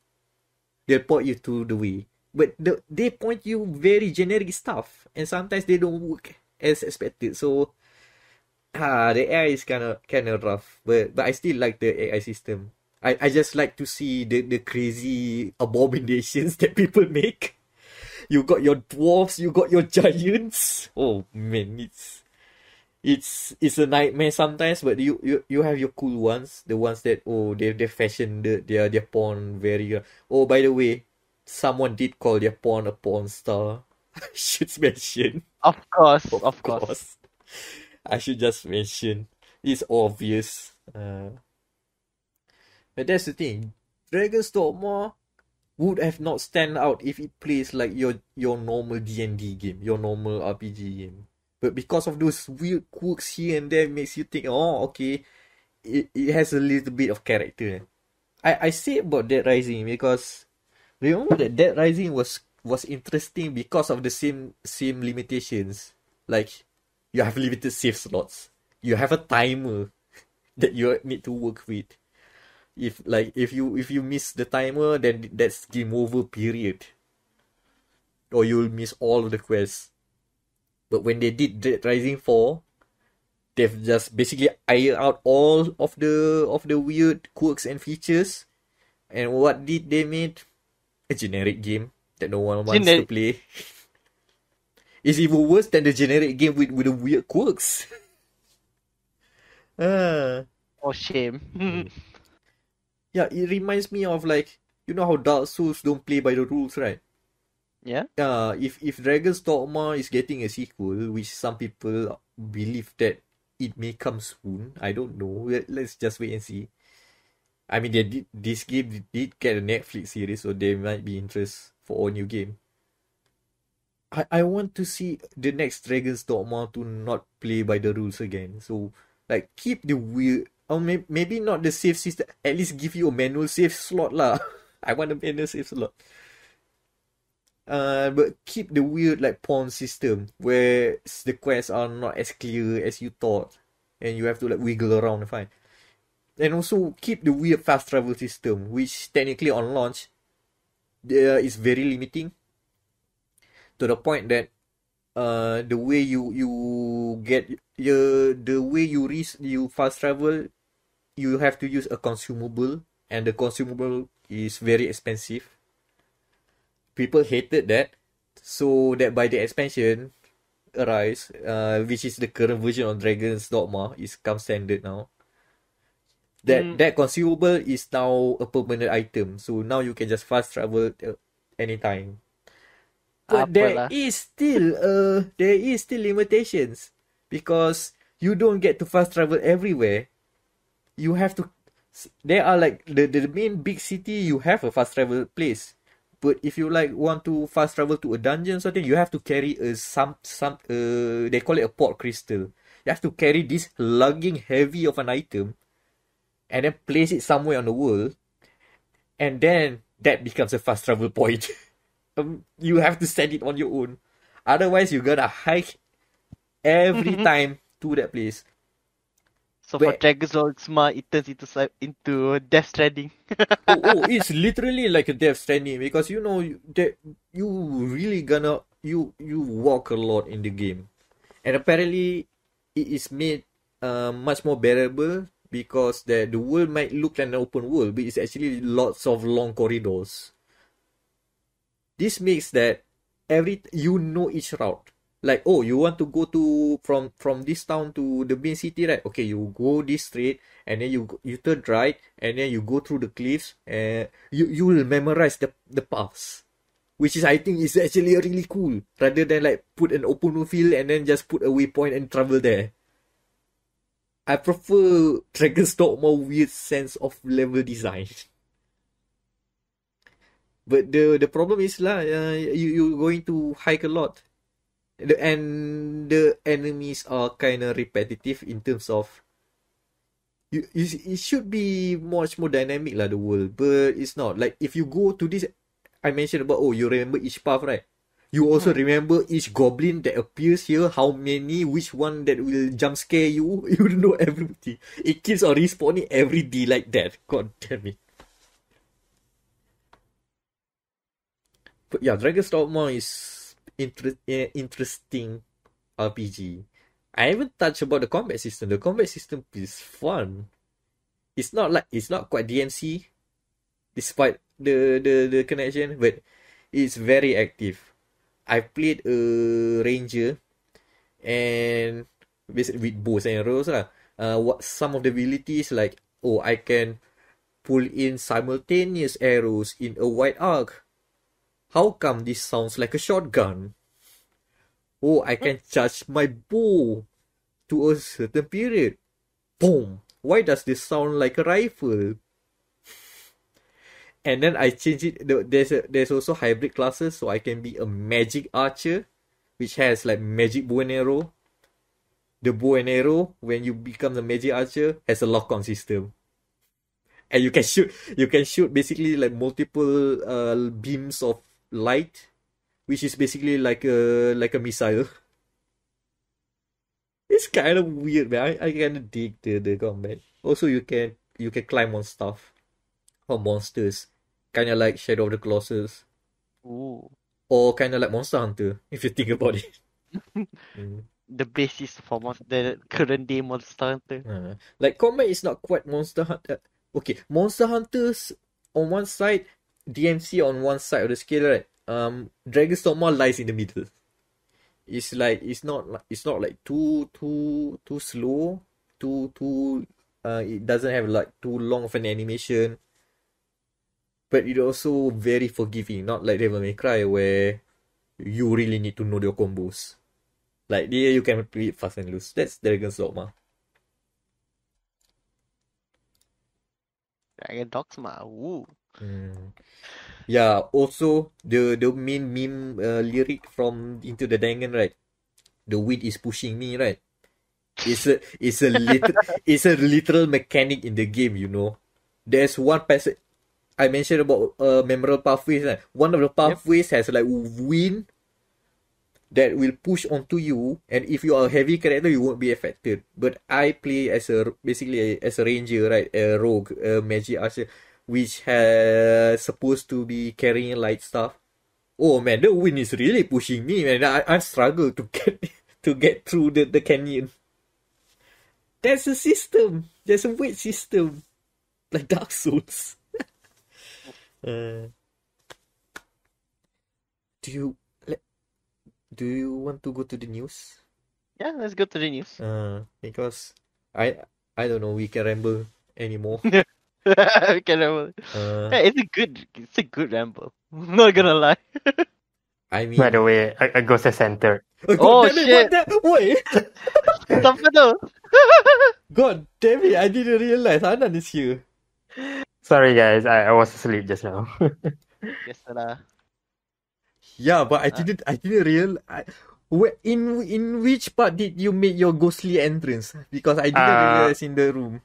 They'll point you to the way. But they point you very generic stuff, and sometimes they don't work as expected. So the AI is kind of rough, but I still like the AI system. I just like to see the crazy abominations that people make. You got your dwarves, you got your giants. Oh man, it's a nightmare sometimes, but you have your cool ones, the ones that, oh, they fashion their pawn very. Oh, by the way, someone did call their pawn a pawn star. I should mention. Of course. I should just mention. It's obvious. But that's the thing. Dragon's Dogma would have not stand out if it plays like your normal D&D game, your normal RPG game. But because of those weird quirks here and there, makes you think, oh, okay, it has a little bit of character. I say about Dead Rising because remember that Dead Rising was interesting because of the same limitations. Like, you have limited save slots. You have a timer that you need to work with. If you miss the timer, then that's game over, period. Or you'll miss all of the quests. But when they did Dead Rising 4, they've just basically ironed out all of the weird quirks and features. And what did they made? A generic game that no one wants to play. It's even worse than the generic game with the weird quirks. Oh, shame. Yeah, it reminds me of like, you know how Dark Souls don't play by the rules, right? Yeah. If Dragon's Dogma is getting a sequel, which some people believe that it may come soon, I don't know. Let's just wait and see. I mean, this game did get a Netflix series, so there might be interest for a new game. I want to see the next Dragon's Dogma to not play by the rules again. So, like, keep the weird, or maybe not the save system. At least give you a manual save slot lah. I want a manual save slot. But keep the weird like pawn system where the quests are not as clear as you thought, and you have to like wiggle around and find. And also keep the weird fast travel system, which technically on launch, is very limiting. To the point that, the way you get the way you fast travel, you have to use a consumable, and the consumable is very expensive. People hated that, so that by the expansion Arise, which is the current version of Dragon's Dogma, is come standard now. That consumable is now a permanent item, so now you can just fast travel anytime. But there is still limitations, because you don't get to fast travel everywhere. You have to. There are like the main big city. You have a fast travel place. But if you like want to fast travel to a dungeon or something, you have to carry they call it a port crystal. You have to carry this lugging heavy of an item, and then place it somewhere on the world, and then that becomes a fast travel point. You have to set it on your own. Otherwise, you're gonna hike every time to that place. So for Dragon's Dogma, it turns into Death Stranding. It's literally like a Death Stranding, because you know that you really you walk a lot in the game, and apparently it is made much more bearable, because the world might look like an open world, but it's actually lots of long corridors. This makes that each route. Like, you want to go to from this town to the main city, right? Okay, you go this straight, and then you turn right, and then you go through the cliffs, and you will memorize the paths, which is, I think, is actually really cool, rather than like put an open field and then just put a waypoint and travel there. I prefer Dragon's Dogma weird sense of level design. But the problem is you're going to hike a lot. And the enemies are kind of repetitive in terms of it should be much more dynamic the world, but it's not. Like, if you go to this, I mentioned about, you remember each path, right? You also remember each goblin that appears here, how many, which one that will jump scare you. You know everything. It keeps on respawning every day like that. God damn it. But yeah, Dragon's Dogma is interesting RPG. I haven't touched about the combat system. The combat system is fun. It's not quite DMC, despite the connection, but it's very active. I played a ranger, and basically with bows and arrows what some of the abilities, like, I can pull in simultaneous arrows in a wide arc. How come this sounds like a shotgun? I can charge my bow to a certain period. Boom! Why does this sound like a rifle? And then I change it. There's also hybrid classes, so I can be a magic archer, which has like magic bow and arrow. The bow and arrow, when you become the magic archer, has a lock-on system. And you can shoot basically like multiple beams of light, which is basically like a missile. It's kind of weird, man. I kind of dig the combat. Also, you can climb on stuff or monsters, kind of like Shadow of the Colossus. Ooh. Or kind of like Monster Hunter, if you think about it. The basis for the current day Monster Hunter. Like, combat is not quite Monster Hunter. Okay, Monster Hunters on one side, DMC on one side of the scale, right? Dragon's Dogma lies in the middle. It's like it's not like too slow, it doesn't have like too long of an animation, but it also very forgiving, not like Devil May Cry where you really need to know your combos. Like there you can play it fast and loose. That's Dragon's Dogma. Dragon Dogma. Woo. Yeah, also the main meme lyric from Into the Dangan, right? The wind is pushing me, right? It's a literal mechanic in the game, you know. There's one passage I mentioned about memorable pathways. Right? One of the pathways has like wind that will push onto you, and if you are a heavy character, you won't be affected. But I play as basically as a ranger, right? A rogue, a magic archer, which has supposed to be carrying light stuff. Oh man, the wind is really pushing me, man. I struggle to get through the canyon. There's a system. There's a weight system, like Dark Souls. Do you want to go to the news? Yeah, let's go to the news. Because I don't know, we can ramble anymore. We can ramble. Yeah, it's a good ramble. I'm not gonna lie. I mean, By the way, a ghost has entered. Oh, God damn it, shit. Wait. Siapa tu? God damn it, I didn't realize Anan is here. Sorry guys, I was asleep just now. Yes, lah. Yeah, but I didn't realize. In which part did you make your ghostly entrance? Because I didn't realize in the room.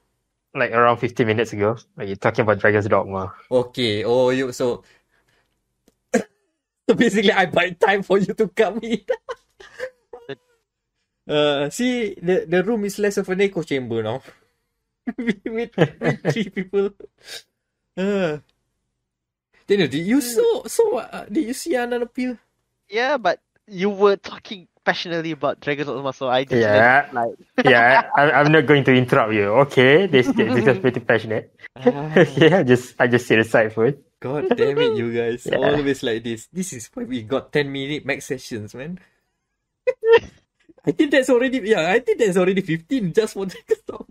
Like around 15 minutes ago. Like you're talking about Dragon's Dogma. Okay. Oh, so basically I buy time for you to come in. See, the room is less of an echo chamber now. with 3 people. Daniel, did you did you see Anan appeal? Yeah, but you were talking passionately about Dragon's Dogma, so I just Yeah. like Yeah, I'm not going to interrupt you. Okay, this is pretty passionate. Yeah, I just sit aside first. God damn it, you guys. Yeah. Always like this. This is why we got 10-minute max sessions, man. I think that's already 15 just for Dragon's Dogma.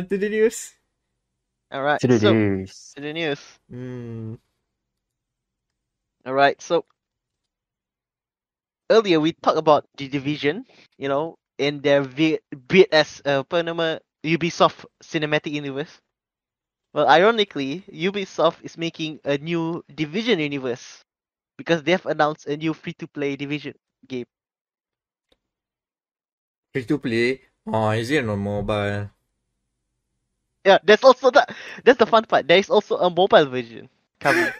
To the news. alright. To the So news. to the news. Alright, so earlier we talked about the Division, in their bid as Ubisoft Cinematic Universe. Well, ironically, Ubisoft is making a new Division universe because they have announced a new free-to-play Division game. Free to play? Oh, is it on mobile? Yeah, that's the fun part. There is also a mobile version coming.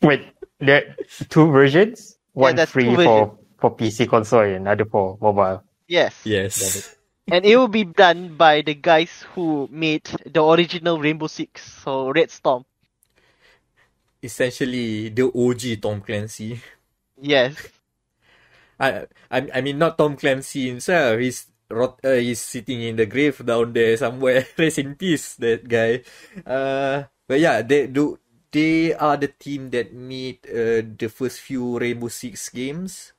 Wait, there are 2 versions? One that's free 2 versions. for PC console and another for mobile. Yes. Yes. And it will be done by the guys who made the original Rainbow Six, so Red Storm. Essentially, the OG Tom Clancy. Yes. I mean, not Tom Clancy himself. He's sitting in the grave down there somewhere. Rest in peace, that guy. But yeah, they are the team that made the first few Rainbow Six games.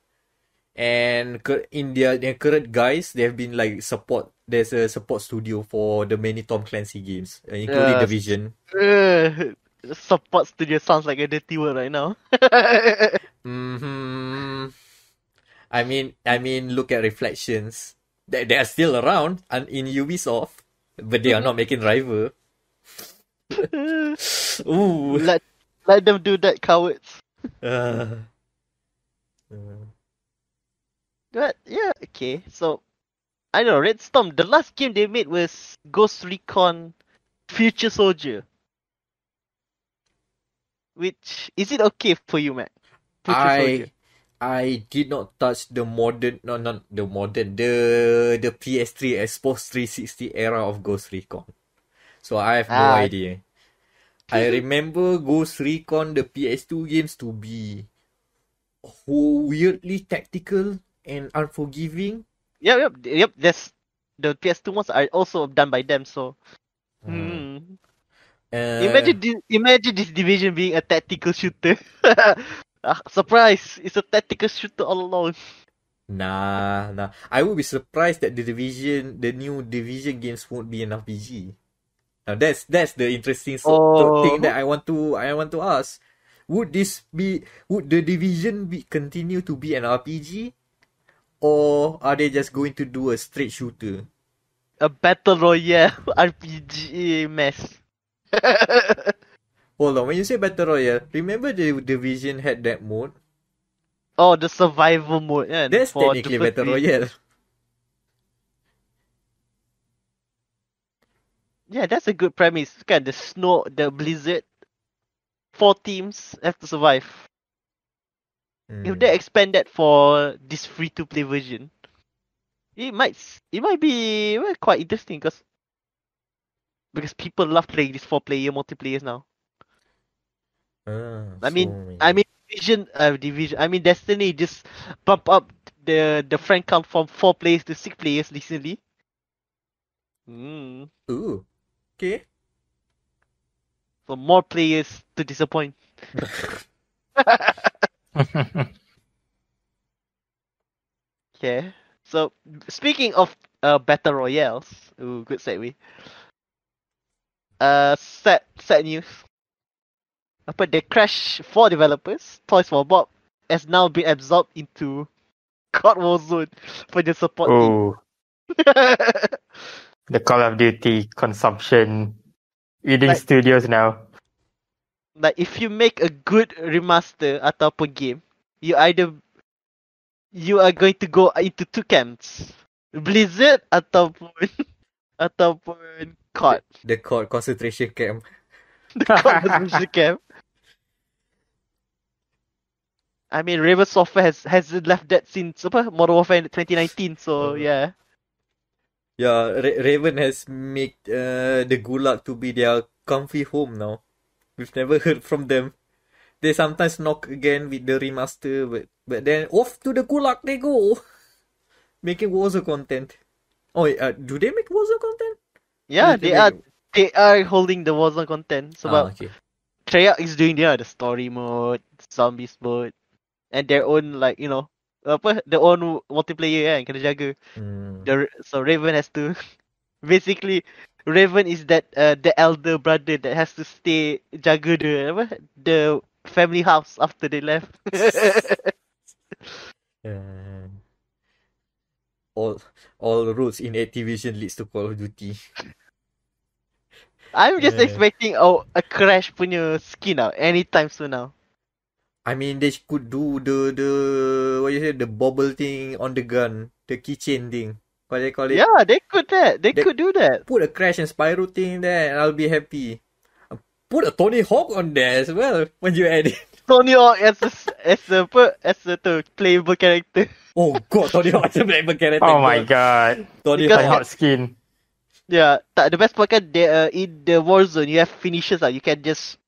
And in their current guys, they have been like support. There's a support studio for the many Tom Clancy games, including Division. Support studio sounds like a dirty word right now. I mean, look at Reflections. They are still around and in Ubisoft, but they are not making rival. Ooh. Let them do that, cowards. But yeah, okay. So I don't know, Red Storm. The last game they made was Ghost Recon Future Soldier. Which is it okay for you, Matt? I did not touch the PS3 Xbox 360 era of Ghost Recon, so I have no idea. I remember Ghost Recon, the PS2 games, to be weirdly tactical and unforgiving. Yep. That's the PS2 ones are also done by them. So, imagine this Division being a tactical shooter. Surprise! It's a tactical shooter all along. Nah. I would be surprised that the new Division games won't be an RPG. Now that's the interesting thing that I want to ask. Would the Division continue to be an RPG, or are they just going to do a straight shooter? A battle royale RPG mess. Hold on, when you say battle royale, remember the Division had that mode? Oh, the survival mode. Yeah, That's for technically the first battle three. royale. Yeah, that's a good premise. Kan, the blizzard, 4 teams have to survive. If they expand that for this free-to-play version, it might be quite interesting because people love playing these 4-player multiplayers now. I mean, Division. I mean, Destiny just bump up the friend count from 4 players to 6 players recently. Ooh, okay. So more players to disappoint. Okay. So speaking of battle royales, good segue. Sad news. The Crash 4 developers, Toys for Bob, has now been absorbed into COD Warzone for the support team. Oh, the Call of Duty consumption eating studios now. Like if you make a good remaster ataupun game, you are going to go into 2 camps. Blizzard ataupun COD. The COD concentration camp. The COD concentration camp. I mean, Raven Software hasn't left that since Modern Warfare 2019. So yeah. Yeah, Raven has made the Gulag to be their comfy home now. We've never heard from them. They sometimes knock again with the remaster, but then off to the Gulag they go, making Warzone content. Oh, do they make Warzone content? Yeah, they are holding the Warzone content. So okay. Treyarch is doing the story mode, zombies mode, and their own their own multiplayer yang kena jaga. So Raven has to basically Raven is that the elder brother that has to stay jaga the family house after they left. All roads in Activision leads to Call of Duty. I'm just expecting a Crash punya skin out anytime soon now. I mean, they could do the bobble thing on the gun, the keychain thing. What they call it? Yeah, they could do that. Put a Crash and Spyro thing there, and I'll be happy. Put a Tony Hawk on there as well when you add it. Tony Hawk as a playable character. Oh god, Tony Hawk as a playable character. Oh my god. Tony Hawk skin. Yeah, the best part kan in the Warzone you have finishes lah. You can just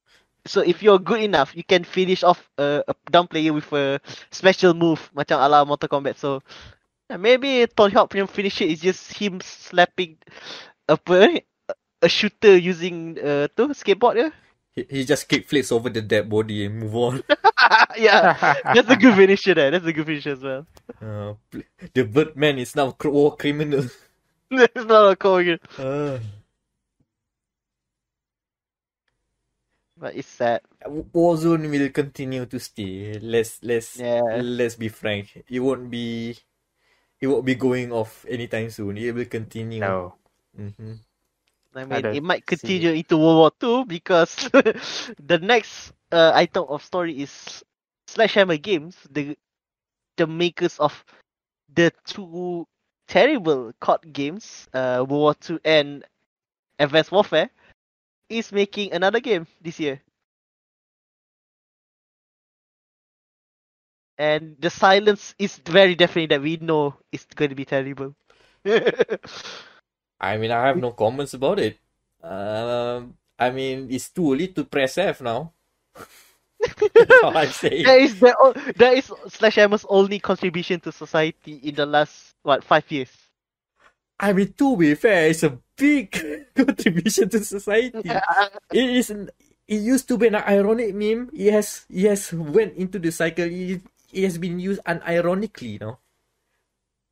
if you're good enough, you can finish off a down player with a special move macam ala Mortal Kombat. So maybe Tony Hawk punya finisher is just him slapping a shooter using skateboard ya. He just kickflips over the dead body and move on. Yeah, that's a good finisher there. That's a good finisher as well. The Birdman is now war criminal. It's not a call. But it's sad. Warzone will continue to stay. Let's be frank. It won't be going off anytime soon. It will continue. No. Mm-hmm. I mean, it might continue into World War II because the next item of story is Sledgehammer Games, the makers of the 2 terrible COD games, World War II and Advanced Warfare, is making another game this year. And the silence is very definitely that we know it's going to be terrible. I mean, I have no comments about it. I mean, it's too early to press F now. That's all I'm saying. That is Sledgehammer's only contribution to society in the last 5 years. I mean, to be fair, it's a big contribution to society. It used to be an ironic meme. It has went into the cycle. It has been used unironically now.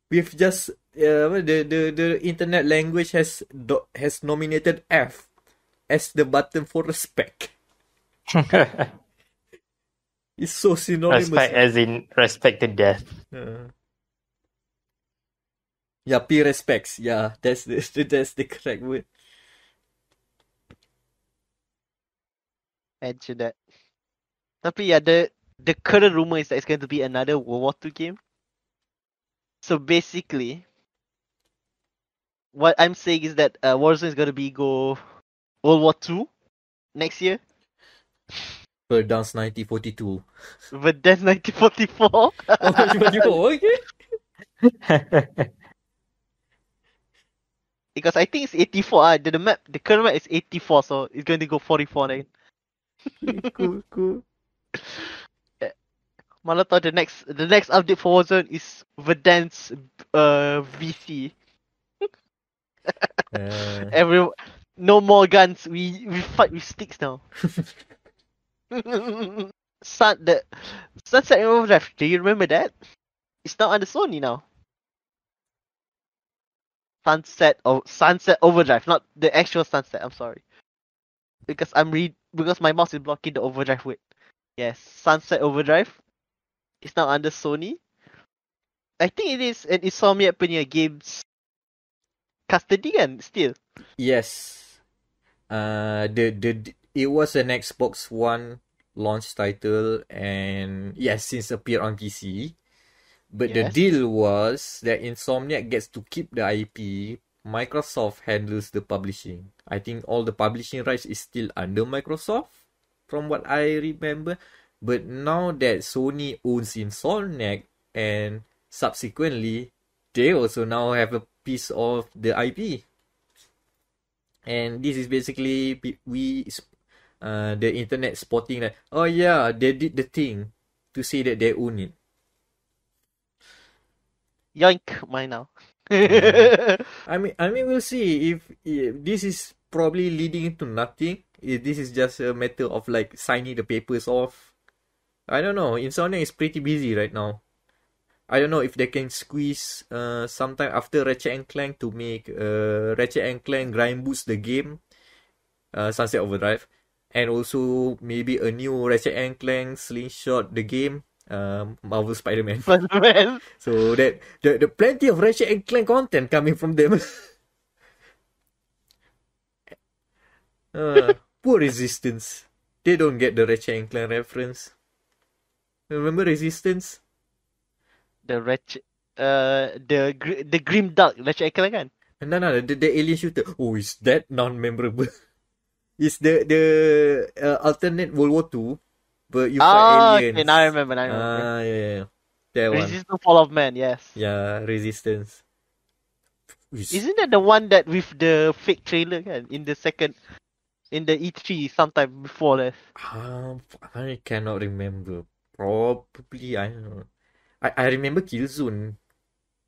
We've just the internet language has nominated F as the button for respect. It's so synonymous. Respect as in respect to death. Yeah, P respects. Yeah, that's the correct word. Mention that. Tapi yeah, the current rumor is that it's going to be another World War II game. So basically, what I'm saying is that Warzone is going to be go World War II next year. Verdansk 1942. But then 1944. Oh, 1944, okay. Because I think it's 84. The current map is 84, so it's going to go 44 then. Cool. Malah tahu the next update for Warzone is Verdansk VC. No more guns. We fight with sticks now. Sunset Overdrive. Do you remember that? It's now under Sony now. Sunset Overdrive, not the actual Sunset. I'm sorry, because my mouse is blocking the Overdrive word. Yes, Sunset Overdrive is now under Sony. I think it is an Insomniac punya games custody kan still. Yes. It was an Xbox One launch title, and yes, since appeared on PC. But the deal was that Insomniac gets to keep the IP. Microsoft handles the publishing. I think all the publishing rights is still under Microsoft, from what I remember. But now that Sony owns Insomniac, and subsequently, they also now have a piece of the IP. And this is basically the internet spotting that, oh yeah, they did the thing to say that they own it. Yoink, mine now. I mean, we'll see if this is probably leading into nothing. If this is just a matter of like signing the papers off. I don't know. Insomniac is pretty busy right now. I don't know if they can squeeze sometime after Ratchet and Clank to make Ratchet and Clank Grind Boost the game, Sunset Overdrive, and also maybe a new Ratchet and Clank Slingshot the game. Marvel Spider-Man. So that the plenty of Ratchet and Clank content coming from them. Poor Resistance. They don't get the Ratchet and Clank reference. Remember Resistance? The Ratchet, the Grim Dark Ratchet and Clank kan? No, the alien shooter. Oh, is that non-memorable? It's the alternate World War II. But you fight aliens. Okay, now I remember. Yeah. That one. Resistance Fall of Man, yes. Yeah, Resistance. Isn't that the one that with the fake trailer kan? In the E3 sometime before that? I cannot remember. Probably, I don't know. I remember Killzone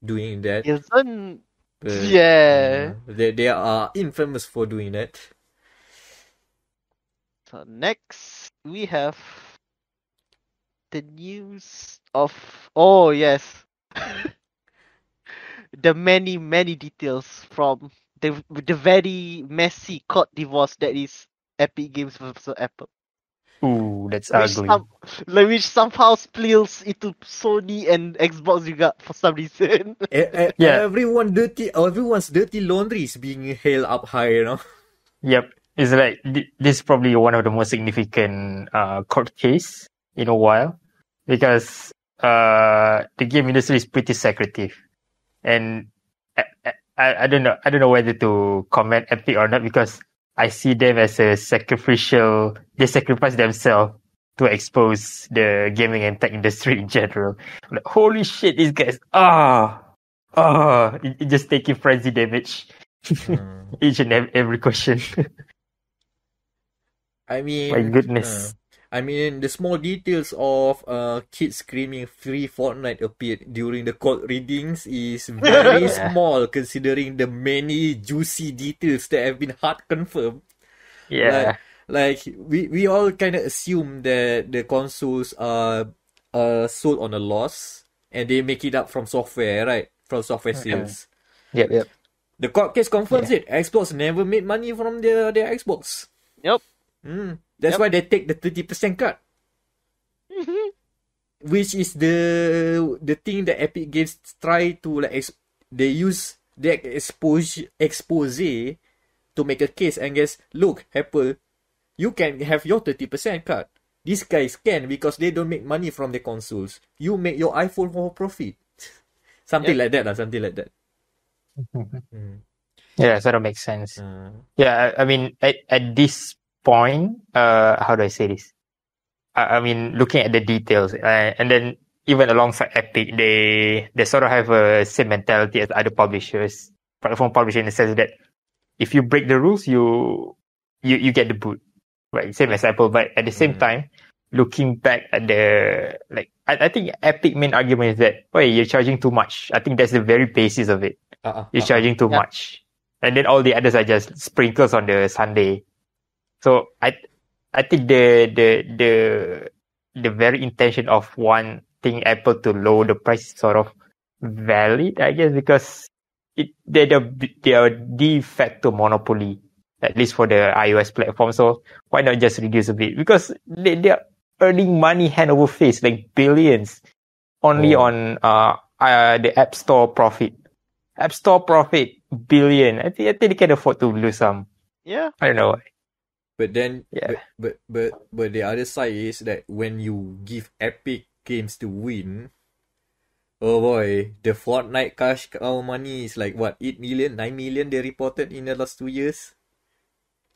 doing that. Killzone? Yeah. They are infamous for doing that. So next, we have the news of... Oh, yes. The many details from the very messy court divorce that is Epic Games versus Apple. Ooh, that's ugly. Which somehow spills into Sony and Xbox juga for some reason. Everyone's dirty laundry is being held up high, you know? Yep. It's like, this is probably one of the most significant court case in a while, because the game industry is pretty secretive. And I don't know whether to comment Epic or not, because I see them as a sacrificial. They sacrifice themselves to expose the gaming and tech industry in general. Like, holy shit, these guys! It just taking frenzy damage each and every question. I mean, my goodness. I mean, the small details of kids screaming "Free Fortnite" appeared during the court readings is very small, considering the many juicy details that have been hard confirmed. Yeah. Like we all kind of assume that the consoles are sold on a loss, and they make it up from software, right? From software sales. Yep. The court case confirms it. Xbox never made money from their Xbox. Yep. That's Yep. why they take the 30% cut. Which is the thing that Epic Games try to like they use their expose to make a case and guess, look, Apple, you can have your 30% cut. These guys can because they don't make money from the consoles. You make your iPhone for profit. Something like that. Something like that. Yeah, so that makes sense. Yeah, I mean, at this point, how do I say this? I mean, looking at the details, and then even alongside Epic, they sort of have a same mentality as other publishers, platform publishers, in the sense that if you break the rules, you get the boot, right? Same as Apple, but at the same time, looking back at the I think Epic main argument is that, oh, you're charging too much. I think that's the very basis of it. You're charging too much, and then all the others are just sprinkles on the sundae. So I think the very intention of wanting Apple to lower the price is sort of valid, I guess, because they are de facto monopoly, at least for the iOS platform. So why not just reduce a bit? Because they are earning money hand over face, like billions, only on the App Store profit. App Store profit billion. I think they can afford to lose some. Yeah. I don't know. But then, Yeah. but the other side is that when you give Epic Games to win, oh boy, the Fortnite cash cow money is like what, 8 million, 9 million they reported in the last 2 years.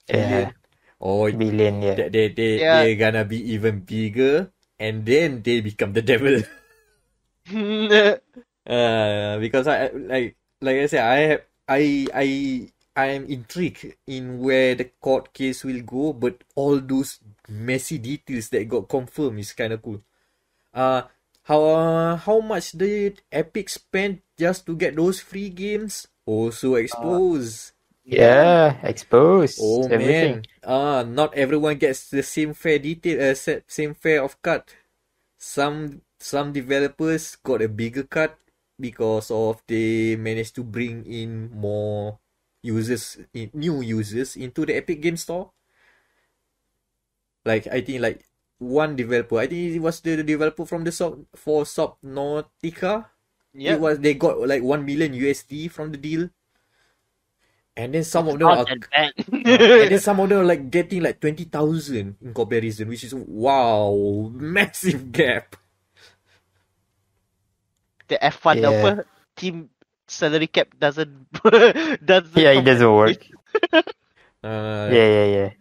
Yeah. Billion, yeah. They're gonna be even bigger, and then they become the devil. Because I like I said, I am intrigued in where the court case will go, but all those messy details that got confirmed is kind of cool. How much did Epic spend just to get those free games? Also exposed. Yeah, exposed. Oh everything. man. Not everyone gets the same fair detail, same fair of cut. Some developers got a bigger cut because of they managed to bring in more new users into the Epic Game Store. Like I think like one developer, I think it was the developer from the Subnautica. Yeah. They got like 1 million USD from the deal. And then some of them are like getting like 20,000 in comparison, which is wow, massive gap. The F1 Yeah. team salary cap doesn't Yeah, it doesn't work. Uh, Yeah.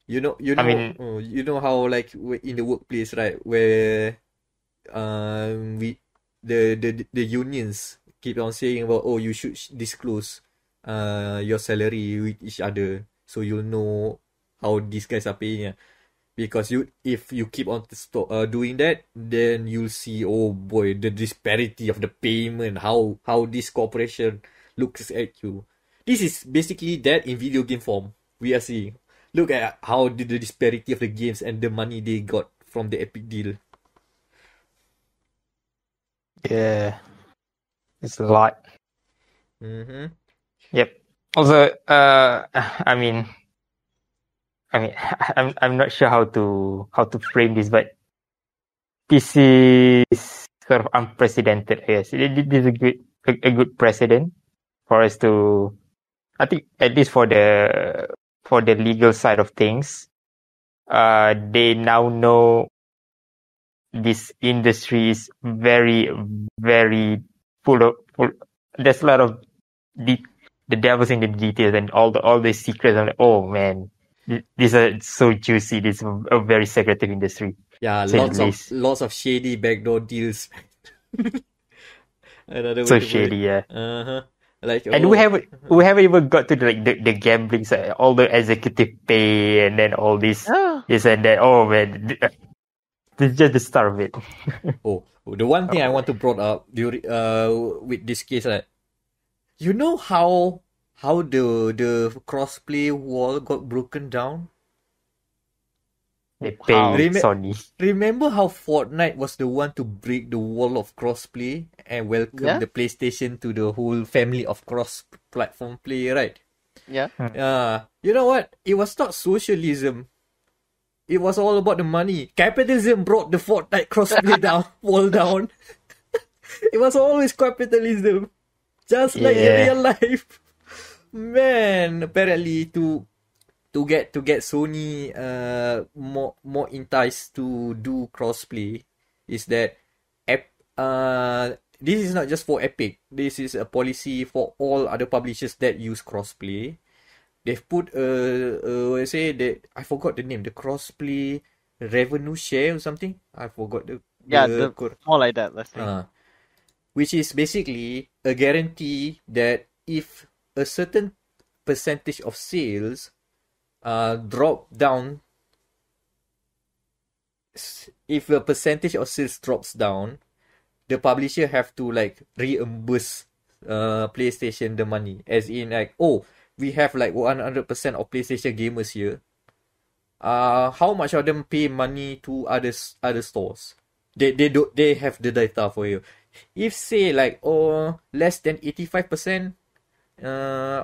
You know, I mean- you know how like in the workplace, right, where the unions keep on saying about, oh, you should disclose your salary with each other so you'll know how these guys are paying. Because if you keep on doing that, then you'll see, oh boy, the disparity of the payment, how this corporation looks at you. This is basically that in video game form. We are seeing. Look at how the disparity of the games and the money they got from the Epic deal. Yeah. It's a lot. Mm-hmm. Yep. Also, I mean, I'm not sure how to frame this, but this is sort of unprecedented. I guess this is a good precedent for us to, I think, at least for the legal side of things, they now know this industry is very, very full. There's a lot of the devil's in the details and all the secrets. I'm like, oh man, these are so juicy. This is a very secretive industry. Yeah, lots of shady backdoor deals. Another way So to put shady, yeah. it. Like, And we haven't even got to the gambling side, all the executive pay and then all this and that. Oh man, this is just the start of it. The one thing I want to brought up during with this case, right? You know how the crossplay wall got broken down? They pay Sony. Remember how Fortnite was the one to break the wall of crossplay and welcome the PlayStation to the whole family of cross-platform play, right? Yeah. You know what? It was not socialism. It was all about the money. Capitalism brought the Fortnite crossplay wall down. It was always capitalism. Just like in real life. Man, apparently to get Sony more enticed to do crossplay is that this is not just for Epic. This is a policy for all other publishers that use crossplay. They've put I forgot the name, the crossplay revenue share or something. I forgot more like that. Let's say. Which is basically a guarantee that if a certain percentage of sales drop down, if a percentage of sales drops down, the publisher have to like reimburse PlayStation the money, as in like, oh, we have like 100% of PlayStation gamers here. How much of them pay money to other stores? They have the data for you. If say like less than 85%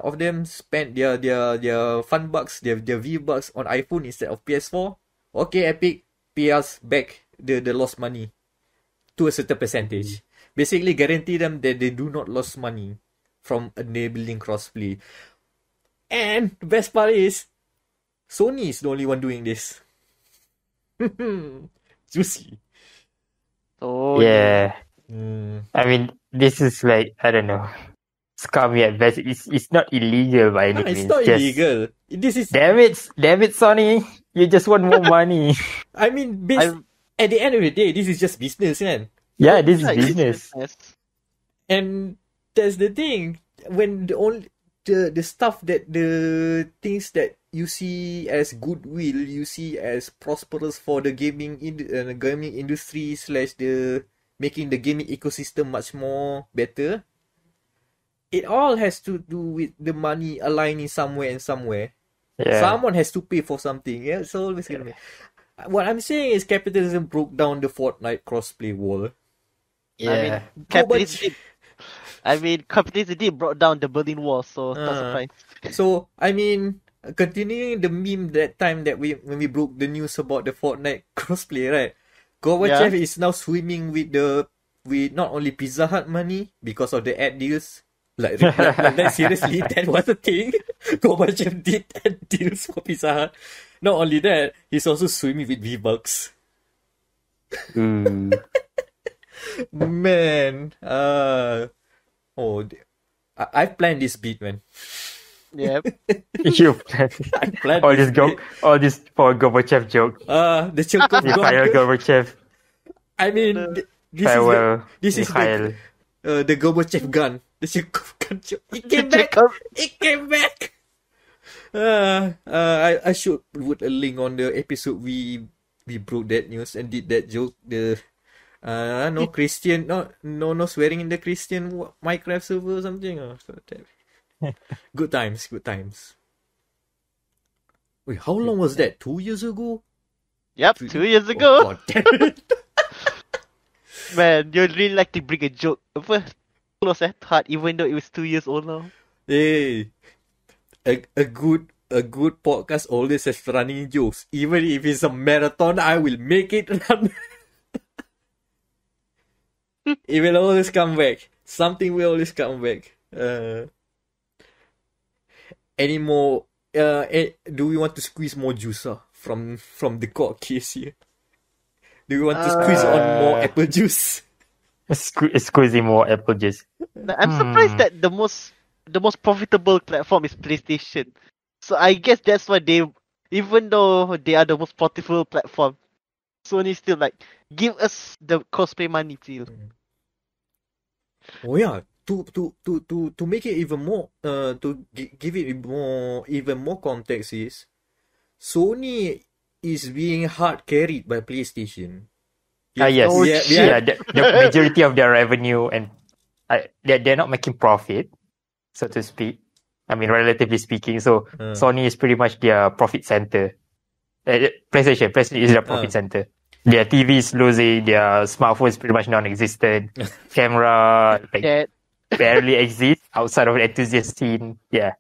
of them spend their fun bucks, their V-bucks on iPhone instead of PS4, okay, Epic, pay us back the lost money to a certain percentage. Basically guarantee them that they do not lose money from enabling crossplay. And the best part is, Sony is the only one doing this. Juicy. Oh yeah. I mean, this is like, I don't know, scummy at best. It's not illegal by any means. It's not illegal. This is damn it, Sony. You just want more money. I mean, at the end of the day, this is just business, man. Yeah, this is business. And that's the thing. When the stuff that the things that you see as goodwill, you see as prosperous for the gaming industry / the making the gaming ecosystem much more better. It all has to do with the money aligning somewhere and somewhere. Yeah. Someone has to pay for something. Yeah, it's always gonna be. What I'm saying is capitalism broke down the Fortnite crossplay wall. Yeah, capitalism did brought down the Berlin Wall, so not surprised. So I mean, continuing the meme that time that when we broke the news about the Fortnite crossplay, right? Gorbachev is now swimming with not only Pizza Hut money because of the ad deals. Like seriously, that was a thing. Gorbachev did ad deals for Pizza Hut. Not only that, he's also swimming with V-Bucks. Man, I've planned this beat, man. Yep. You planned all this for Gorbachev joke. The joke of Gorbachev. I mean, this is the Gorbachev gun. The Chekhov gun joke. It came back. I should put a link on the episode we broke that news and did that joke. No Christian, no swearing in the Christian Minecraft server or something. Good times. Wait, how long was that? 2 years ago? Yep, 2 years ago. Oh, God damn it. Man, you really like to bring a joke close at heart, even though it was 2 years old now. Hey, a good podcast always has running jokes. Even if it's a marathon, I will make it run. It will always come back. Something will always come back. Any more? Do we want to squeeze more juice from the court case here? Do we want to squeeze on more apple juice? Squeezing more apple juice. I'm surprised that the most profitable platform is PlayStation. So I guess that's why even though they are the most profitable platform, Sony still like, give us the cosplay money, please. Oh yeah, to make it even more, to give it even more context is, Sony is being hard carried by PlayStation. Yes. The majority of their revenue and they're not making profit, so to speak. I mean, relatively speaking. So Sony is pretty much their profit center. PlayStation is their profit center. Their TV is losing. Their smartphone is pretty much non-existent. Camera barely exists outside of the enthusiast scene. Yeah.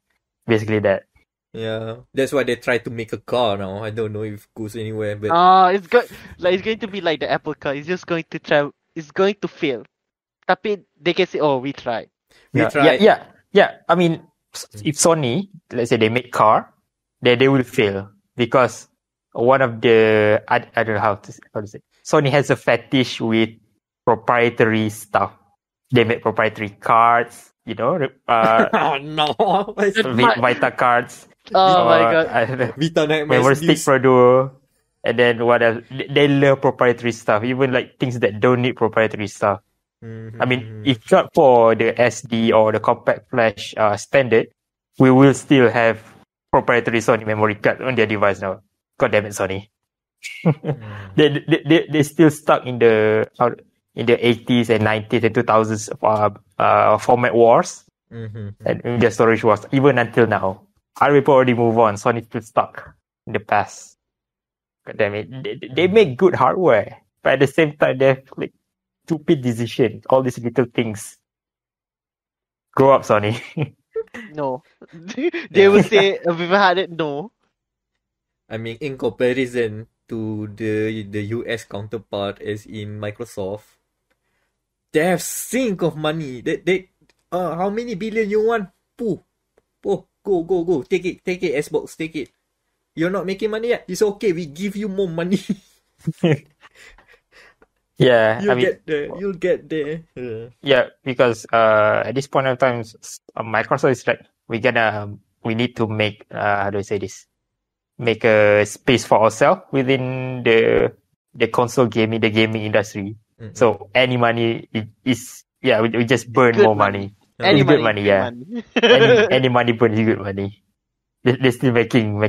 Basically that. Yeah, that's why they try to make a car now. I don't know if it goes anywhere, but It's going to be like the Apple car. It's just going to travel. It's going to fail. Tapi they can say, "Oh, we tried." we Yeah, try. yeah. I mean, if Sony, let's say they make car, they will fail because one of the I don't know how to say. Sony has a fetish with proprietary stuff. They make proprietary cards, Oh no! Vita cards. Oh my god. I don't know, Vita Nightmares memory stick news. Pro Duo, and then what else? They love proprietary stuff, even like things that don't need proprietary stuff. I mean, if not for the SD or the compact flash standard, we will still have proprietary Sony memory card on their device now. God damn it, Sony. They still stuck in the 80s and 90s and 2000s format wars and in the storage wars, even until now. Other people already move on. Sony still stuck in the past. God damn it. They make good hardware, but at the same time, they have like stupid decision. All these little things. Grow up, Sony. No. They will say, we've had it. No. I mean, in comparison to the US counterpart, as in Microsoft, they have sink of money. They how many billion you want? Pooh, go. Take it, Xbox, take it. You're not making money yet. It's okay. We give you more money. Yeah, You'll get there. Yeah, because at this point of time, Microsoft is like we need to make how do I say this? Make a space for ourselves within the console gaming, the gaming industry. So any money is we just burn Good more money. money. Any It's good money, money, yeah. Any money burns good money. They're still making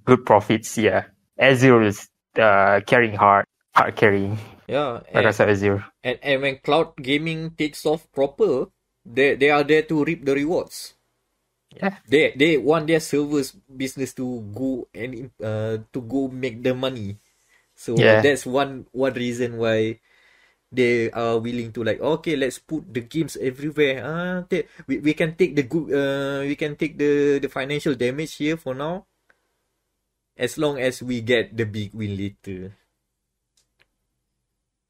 good profits, yeah. Azure is carrying hard carrying. Yeah, Microsoft Azure. and when cloud gaming takes off proper, they are there to reap the rewards. Yeah. They want their servers business to go and to go make the money. So that's one reason why they are willing to like, okay, let's put the games everywhere. We can take the good we can take the financial damage here for now, as long as we get the big win later.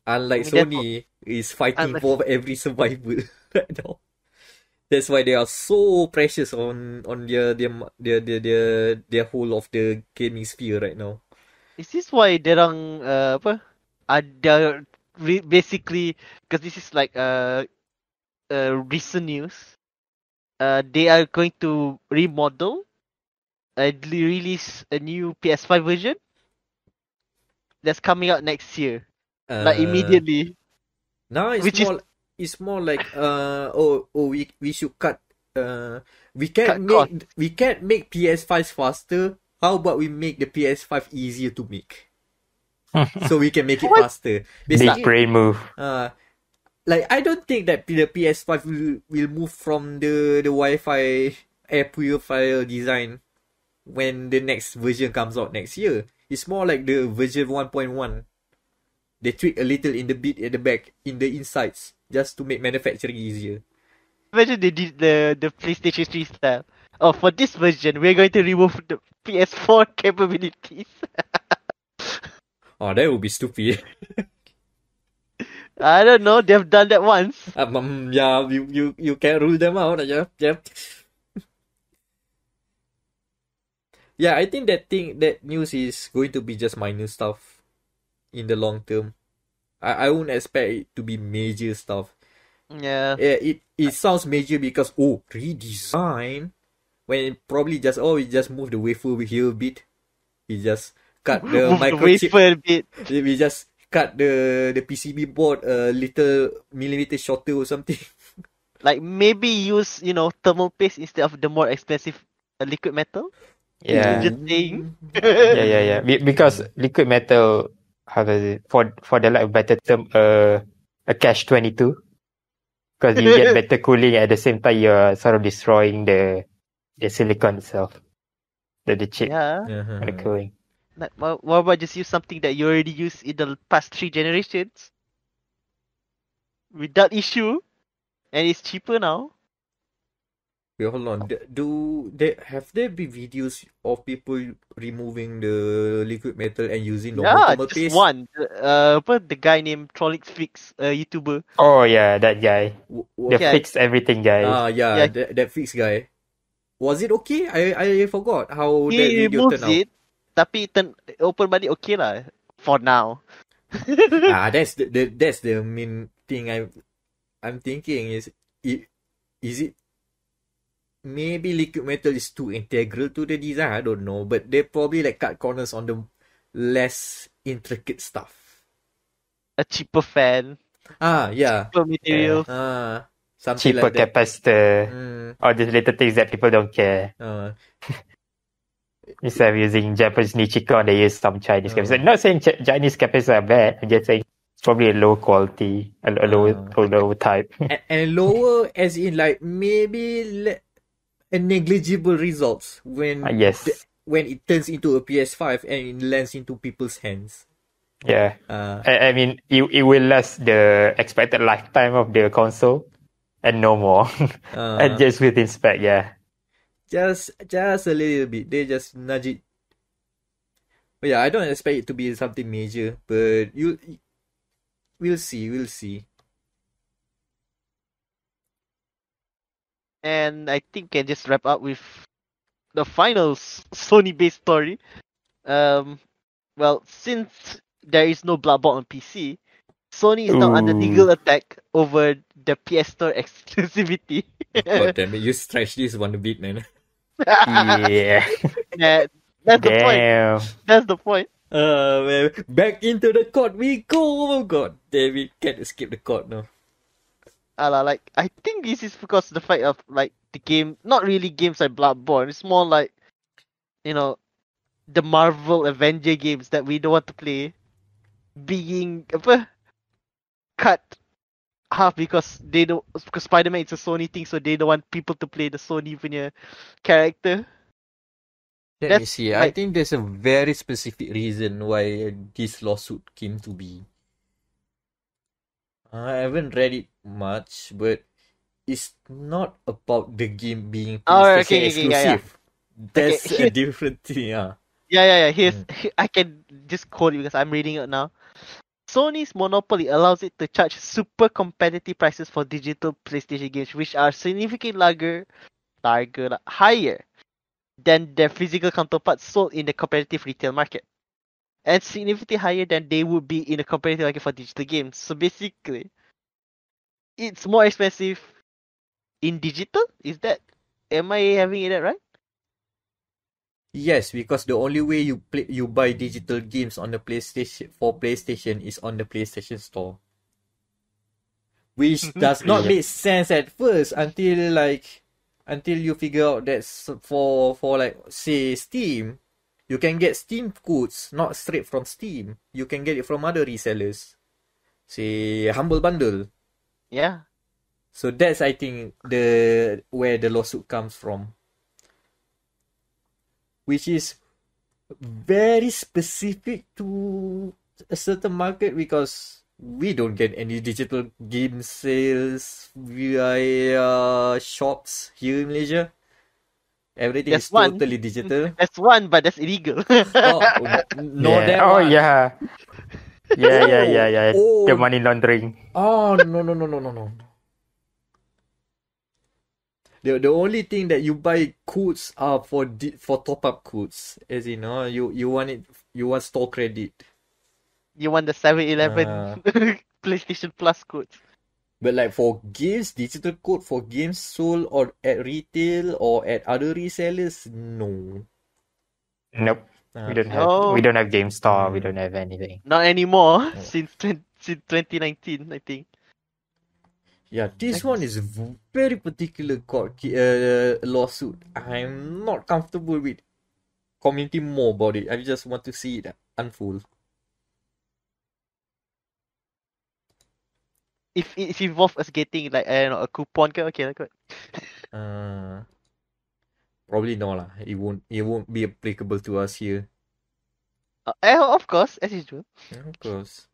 Unlike Sony is fighting for every survival right now. That's why they are so precious on their whole of the gaming sphere right now. Is this why derang ada basically, because this is like recent news. They are going to remodel release a new PS5 version that's coming out next year. Like immediately. Now it's more like we should cut we can't make PS5s faster. How about we make the PS5 easier to make? So we can make it faster. Big brain move. Like I don't think that the PS5 will move from the Wi-Fi air purifier design when the next version comes out next year. It's more like the version 1.1. They tweak a little in the bit at the back, in the insides, just to make manufacturing easier. Imagine they did the PlayStation 3 style. Oh, for this version, we're going to remove the PS4 capabilities. Oh, that would be stupid. I don't know. They've done that once. Yeah, you can rule them out. Yeah. Yeah, I think that news is going to be just minor stuff in the long term. I won't expect it to be major stuff. Yeah. It sounds major because redesign, when probably just we just move the wafer here a bit. We just cut the microchip. Wafer a bit. We just cut the PCB board a little millimeter shorter or something. Like maybe use thermal paste instead of the more expensive liquid metal. Yeah. Just saying. Yeah. Because liquid metal, how does it, for the lack of better term, a catch-22. Because you get better cooling at the same time you're sort of destroying the silicon itself, the chip, and the cooling. What about just use something that you already used in the past 3 generations without issue, and it's cheaper now? Wait, hold on. Have there been videos of people removing the liquid metal and using normal Yeah, thermal just paste? one. What the guy named Trolix Fix, a YouTuber. Oh yeah, that guy. The Yeah, fix everything guy. Yeah, yeah. that fix guy. Was it okay? I forgot how that He video removes turned out. it, tapi open balik okay lah for now. That's the main thing I'm thinking is it maybe liquid metal is too integral to the design? I don't know, but they probably like cut corners on the less intricate stuff. A cheaper fan, Yeah. cheaper materials. Something Cheaper like that. capacitor. All these little things that people don't care. Instead of using Japanese Nichicon, they use some Chinese capacitor. Not saying Chinese capacitors are bad. I'm just saying it's probably a low quality, a low type. And lower as in like maybe a negligible results when Yes. when it turns into a PS5 and it lands into people's hands. Yeah. I mean, it will last the expected lifetime of the console and no more. And just within spec, yeah. Just a little bit. They just nudge it. But yeah, I don't expect it to be something major, but we'll see. And I think I just wrap up with the final Sony-based story. Well, since there is no Bloodborne on PC, Sony is now under legal attack over the PS Store exclusivity. God damn it, you stretch this one a bit, man. Yeah. That's the point. That's the point. Man, back into the court we go. Oh god damn it, can't escape the court now. Like I think this is because the fact of like the game, not really games like Bloodborne. It's more like, the Marvel Avenger games that we don't want to play, being cut half because Spider-Man it's a Sony thing, so they don't want people to play the Sony punya character. Let me see. I think there's a very specific reason why this lawsuit came to be. I haven't read it much, but it's not about the game being PlayStation exclusive. Yeah. That's a different thing. Yeah. I can just quote it because I'm reading it now. Sony's monopoly allows it to charge super competitive prices for digital PlayStation games, which are significantly higher than their physical counterparts sold in the competitive retail market, and significantly higher than they would be in the competitive market for digital games. So basically, it's more expensive in digital. Am I having it right? Yes, because the only way you buy digital games on the PlayStation is on the PlayStation Store, which does not make sense at first until you figure out that for like say Steam, you can get Steam codes not straight from Steam. You can get it from other resellers, say Humble Bundle. Yeah. So that's I think where the lawsuit comes from, which is very specific to a certain market because we don't get any digital game sales via shops here in Malaysia. Everything is totally digital. That's one, but that's illegal. Yeah. The money laundering. Oh, no. The only thing that you buy codes are for top up codes, as in you want store credit. You want the 7-Eleven PlayStation Plus codes. But like for games, digital code for games sold or at retail or at other resellers, no. Nope. We don't have GameStop. We don't have anything. Not anymore. Since 2019, I think. Yeah, this one is very particular lawsuit. I'm not comfortable with commenting more about it. I just want to see it unfold. If it involves us getting like a coupon, okay. Probably no lah. It won't be applicable to us here. Of course, as usual. Of course.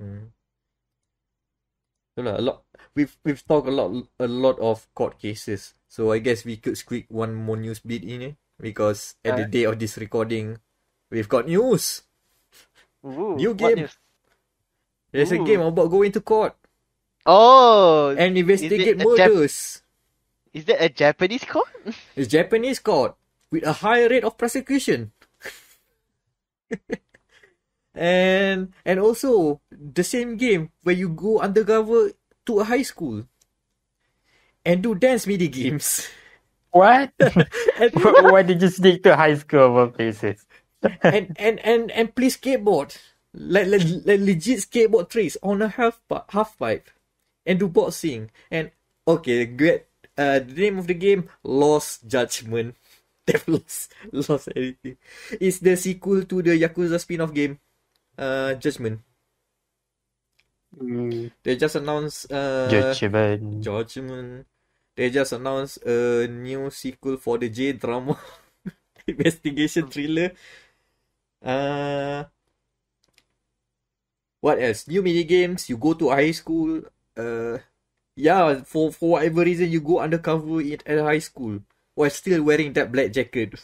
So we've talked a lot of court cases. So I guess we could squeak one more news bit in it because at the day of this recording, we've got news. Ooh, New what game. news? There's a Ooh. game about going to court Oh, and investigate a murders. is that a Japanese court? It's Japanese court with a high rate of prosecution. and also the same game where you go undercover to a high school and do dance mini games. What? and, Why did you stick to high school of all places? and play skateboard. Like legit skateboard tricks on a half pipe. And do boxing. And okay, great. The name of the game, Lost Judgment. They've lost everything. It's the sequel to the Yakuza spin-off game, Judgment. They just announced Judgment. They just announced a new sequel for the J-drama investigation thriller. What else? New mini games. You go to high school. Yeah, for whatever reason you go undercover at high school while still wearing that black jacket.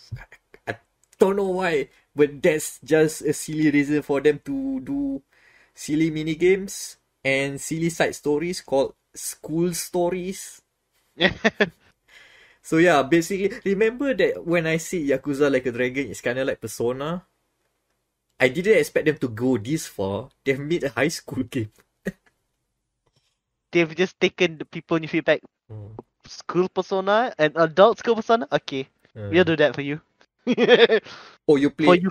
I don't know why, but that's just a silly reason for them to do silly mini games and silly side stories called school stories. So yeah, basically, remember that when I say Yakuza Like a Dragon, it's kind of like Persona. I didn't expect them to go this far. They've made a high school game. They've just taken the people new feedback. School persona and adult school persona. Okay, we'll do that for you. Oh, you play. For you.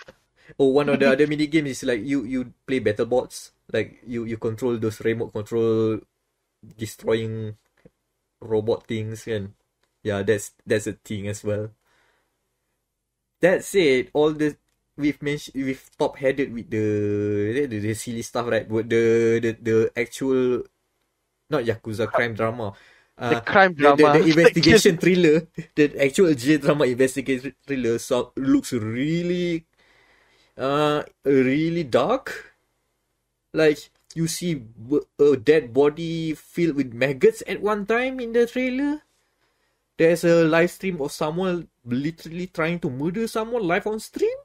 Oh, one of the other mini games is like you play battle bots. Like you control those remote control destroying robot things, and yeah, that's a thing as well. That said, all the we've top headed with the silly stuff, right? But the actual, not Yakuza crime drama. The crime drama. The investigation thriller. The actual J-drama investigation thriller looks really dark. Like, you see a dead body filled with maggots at one time in the trailer. There's a live stream of someone literally trying to murder someone live on stream.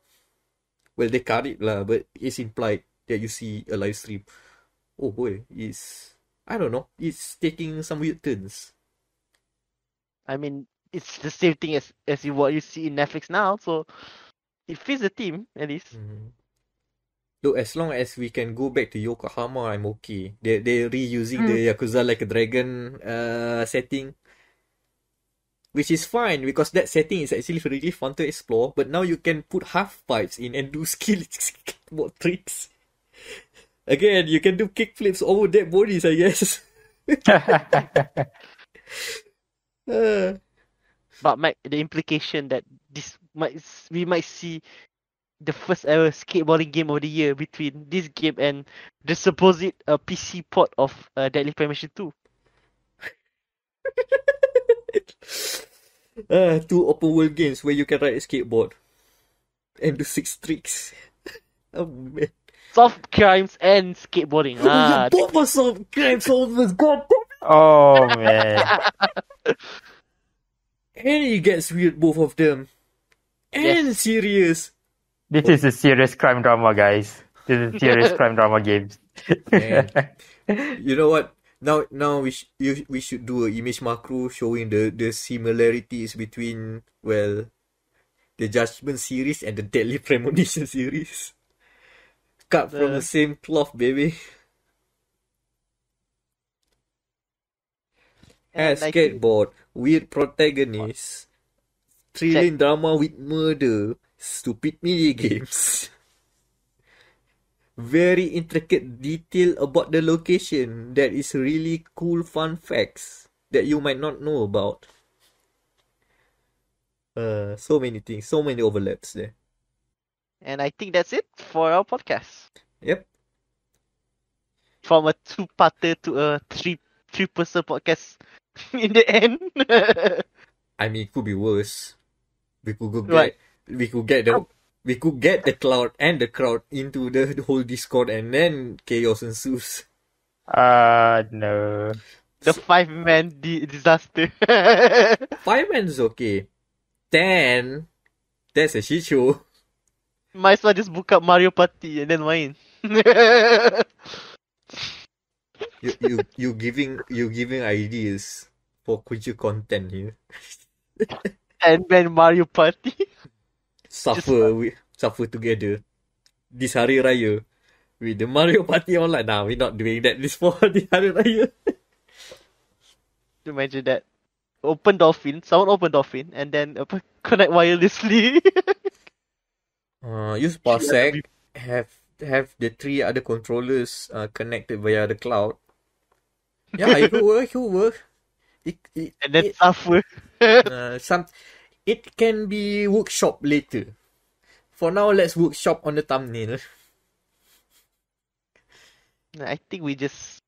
Well, they cut it lah, but it's implied that you see a live stream. Oh boy, I don't know. It's taking some weird turns. I mean, it's the same thing as what you see in Netflix now, so it fits the theme at least. Look, as long as we can go back to Yokohama, I'm okay. They're reusing the Yakuza Like a Dragon setting, which is fine because that setting is actually really fun to explore. But now you can put half pipes in and do skateboard tricks. Again, you can do kickflips over dead bodies, I guess. But Mac, the implication that we might see the first ever skateboarding game of the year between this game and the supposed PC port of Deadly Premonition 2. Two open world games where you can ride a skateboard and do 6 tricks. Oh man. Soft crimes and skateboarding. Both are soft crimes, almost. God damn. Oh man. And it gets weird, both of them. And serious. This is a serious crime drama, guys. This is a serious crime drama game. You know what? Now we should do an image macro showing the similarities between, well, the Judgment series and the Deadly Premonition series. Cut from the same cloth, baby. Skateboard, weird protagonist, thrilling drama with murder, stupid mini games. Very intricate detail about the location that is really cool fun facts that you might not know about. So many things, so many overlaps there. And I think that's it for our podcast. Yep. From a 2-parter to a three-person podcast in the end. I mean, it could be worse. We could get the cloud and the crowd into the whole Discord, and then chaos ensues. No. The 5-man disaster. 5 man is okay. 10, that's a shit show. Might as well just book up Mario Party and then main. You giving ideas for future content here. And then Mario Party. Suffer together this Hari Raya with the Mario Party online. Nah, we're not doing that this for the Hari Raya. Imagine that. Someone open Dolphin and then connect wirelessly. Use Parsec, have the 3 other controllers connected via the cloud. Yeah, it could work. And then suffer. It can be workshop later. For now, let's workshop on the thumbnail. I think we just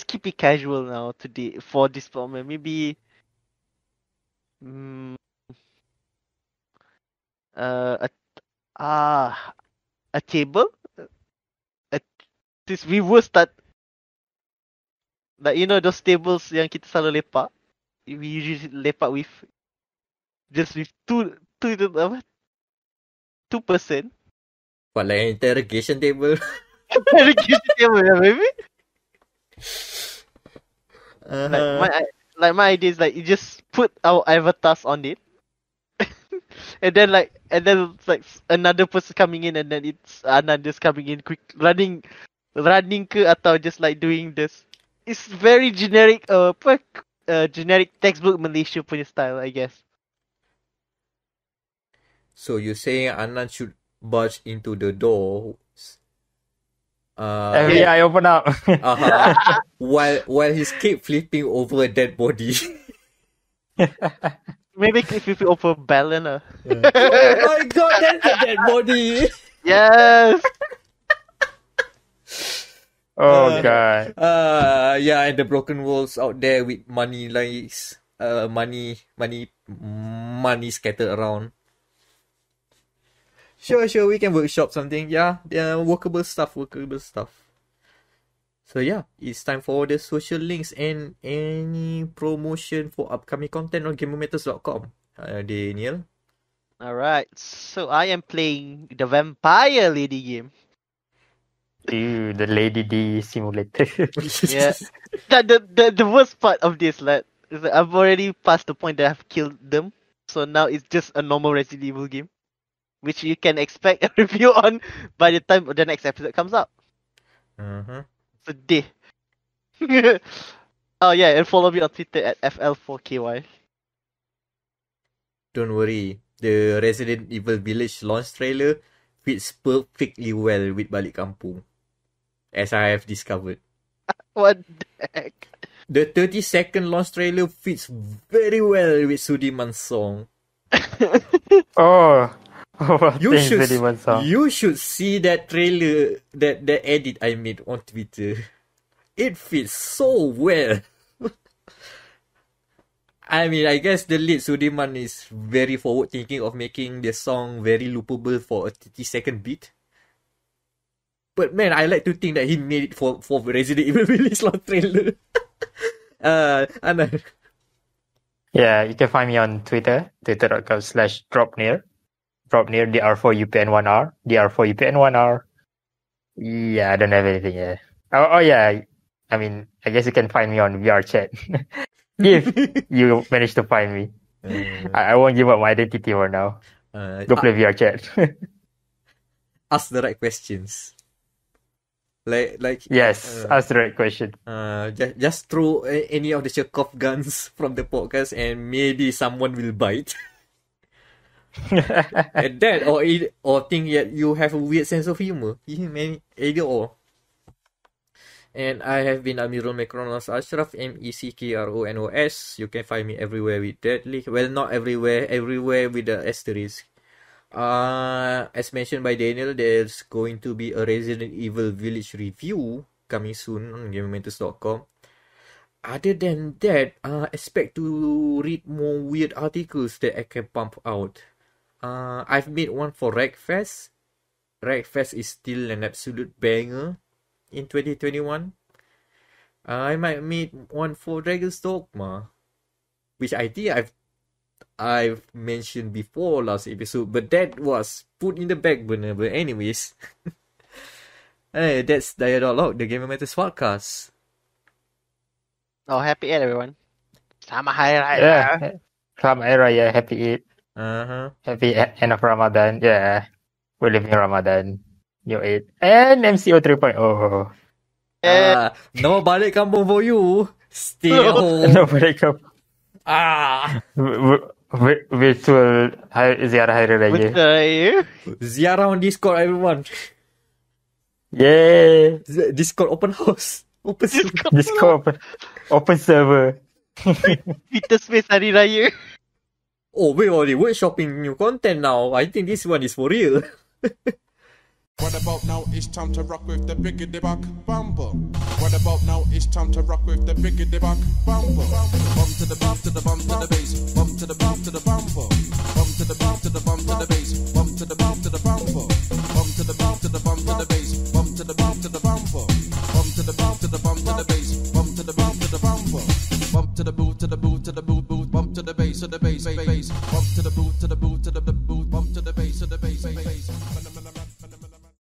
keep it casual now today for this moment. Maybe a table. We will start like those tables yang kita selalu lepak. We usually lepak with just with two person. What, like an interrogation table? Interrogation table, maybe. My idea is like you just put our avatars on it, and then it's like another person coming in, and then it's Anan just coming in quick, running ke atau just like doing this. It's very generic, generic textbook Malaysia punya style, I guess. So you're saying Anan should barge into the door Every eye open up. while he's keep flipping over a dead body. Maybe if you over Balan. Oh my god, that's a dead body. Yes. Oh god. Yeah, and the broken walls out there with money lies, money scattered around. Sure, we can workshop something. Yeah, workable stuff. So yeah, it's time for the social links and any promotion for upcoming content on gamermatters.com. Daniel. Alright, so I am playing the Vampire Lady game. Dude, the Lady D simulator. Yeah. The worst part of this, is that I've already passed the point that I've killed them. So now it's just a normal Resident Evil game, which you can expect a review on by the time the next episode comes out. So day. Oh yeah, and follow me on Twitter at FL4KY. Don't worry, the Resident Evil Village launch trailer fits perfectly well with Balik Kampung, as I have discovered. What the heck? The 30-second launch trailer fits very well with Sudiman's song. Oh, you should see that trailer, that edit I made on Twitter. It fits so well. I mean, I guess the lead Sudiman is very forward thinking of making the song very loopable for a 30-second beat. But man, I like to think that he made it for Resident Evil Village launch trailer. Anan. Yeah, you can find me on Twitter, twitter.com/dropnear. Dropnear, DR4UPN1R. DR4UPN1R. Yeah, I don't have anything, yeah. Oh yeah, I mean, I guess you can find me on VRChat. If you manage to find me. I won't give up my identity for now. Go play VRChat. Ask the right questions. Like yes, ask the right question. Just throw any of the Chekhov guns from the podcast and maybe someone will bite. And that or think that you have a weird sense of humor. Either or. And I have been Amirul Mekronos Ashraf, Meckronos. You can find me everywhere with that link. Well, not everywhere with the asterisk. As mentioned by Daniel, there's going to be a Resident Evil Village review coming soon on gamermatters.com. Other than that, expect to read more weird articles that I can pump out. I've made one for Wreckfest. Wreckfest is still an absolute banger in 2021. I might meet one for Dragon's Dogma, which I think I've mentioned before last episode, but that was put in the back burner. But anyways, hey, that's dia.log, the Gamer Matters podcast. Oh, happy Eid, everyone. Selamat Hari Raya. Yeah. Selamat Hari Raya, happy Eid, happy end of Ramadan. Yeah, we're living Ramadan, new Eid, and MCO 3.0. No balik kampung for you. Stay at home. No breakup. Virtual ziarah Hari Raya. Betul. Ziarah on Discord, everyone. Yeah. Discord open house. Discord open server. Twitter space Hari Raya. Oh, wait, we're shopping new content now. I think this one is for real. What about now? It's time to rock with the biggity back bumble. What about now? It's time to rock with the biggity back bumble. Bump to the bump to the bump to the bass. Bump to the bump to the bumble. Bump to the bump to the bump to the bass. Bump to the bump to the bumble. Bump to the bump to the bump to the bass. Bump to the bump to the bumble. Bump to the bump to the bump to the bass. Bump to the bump to the bumble. Bump to the boot to the boot to the boot boot. Bump to the bass to the bass bass. Bump to the boot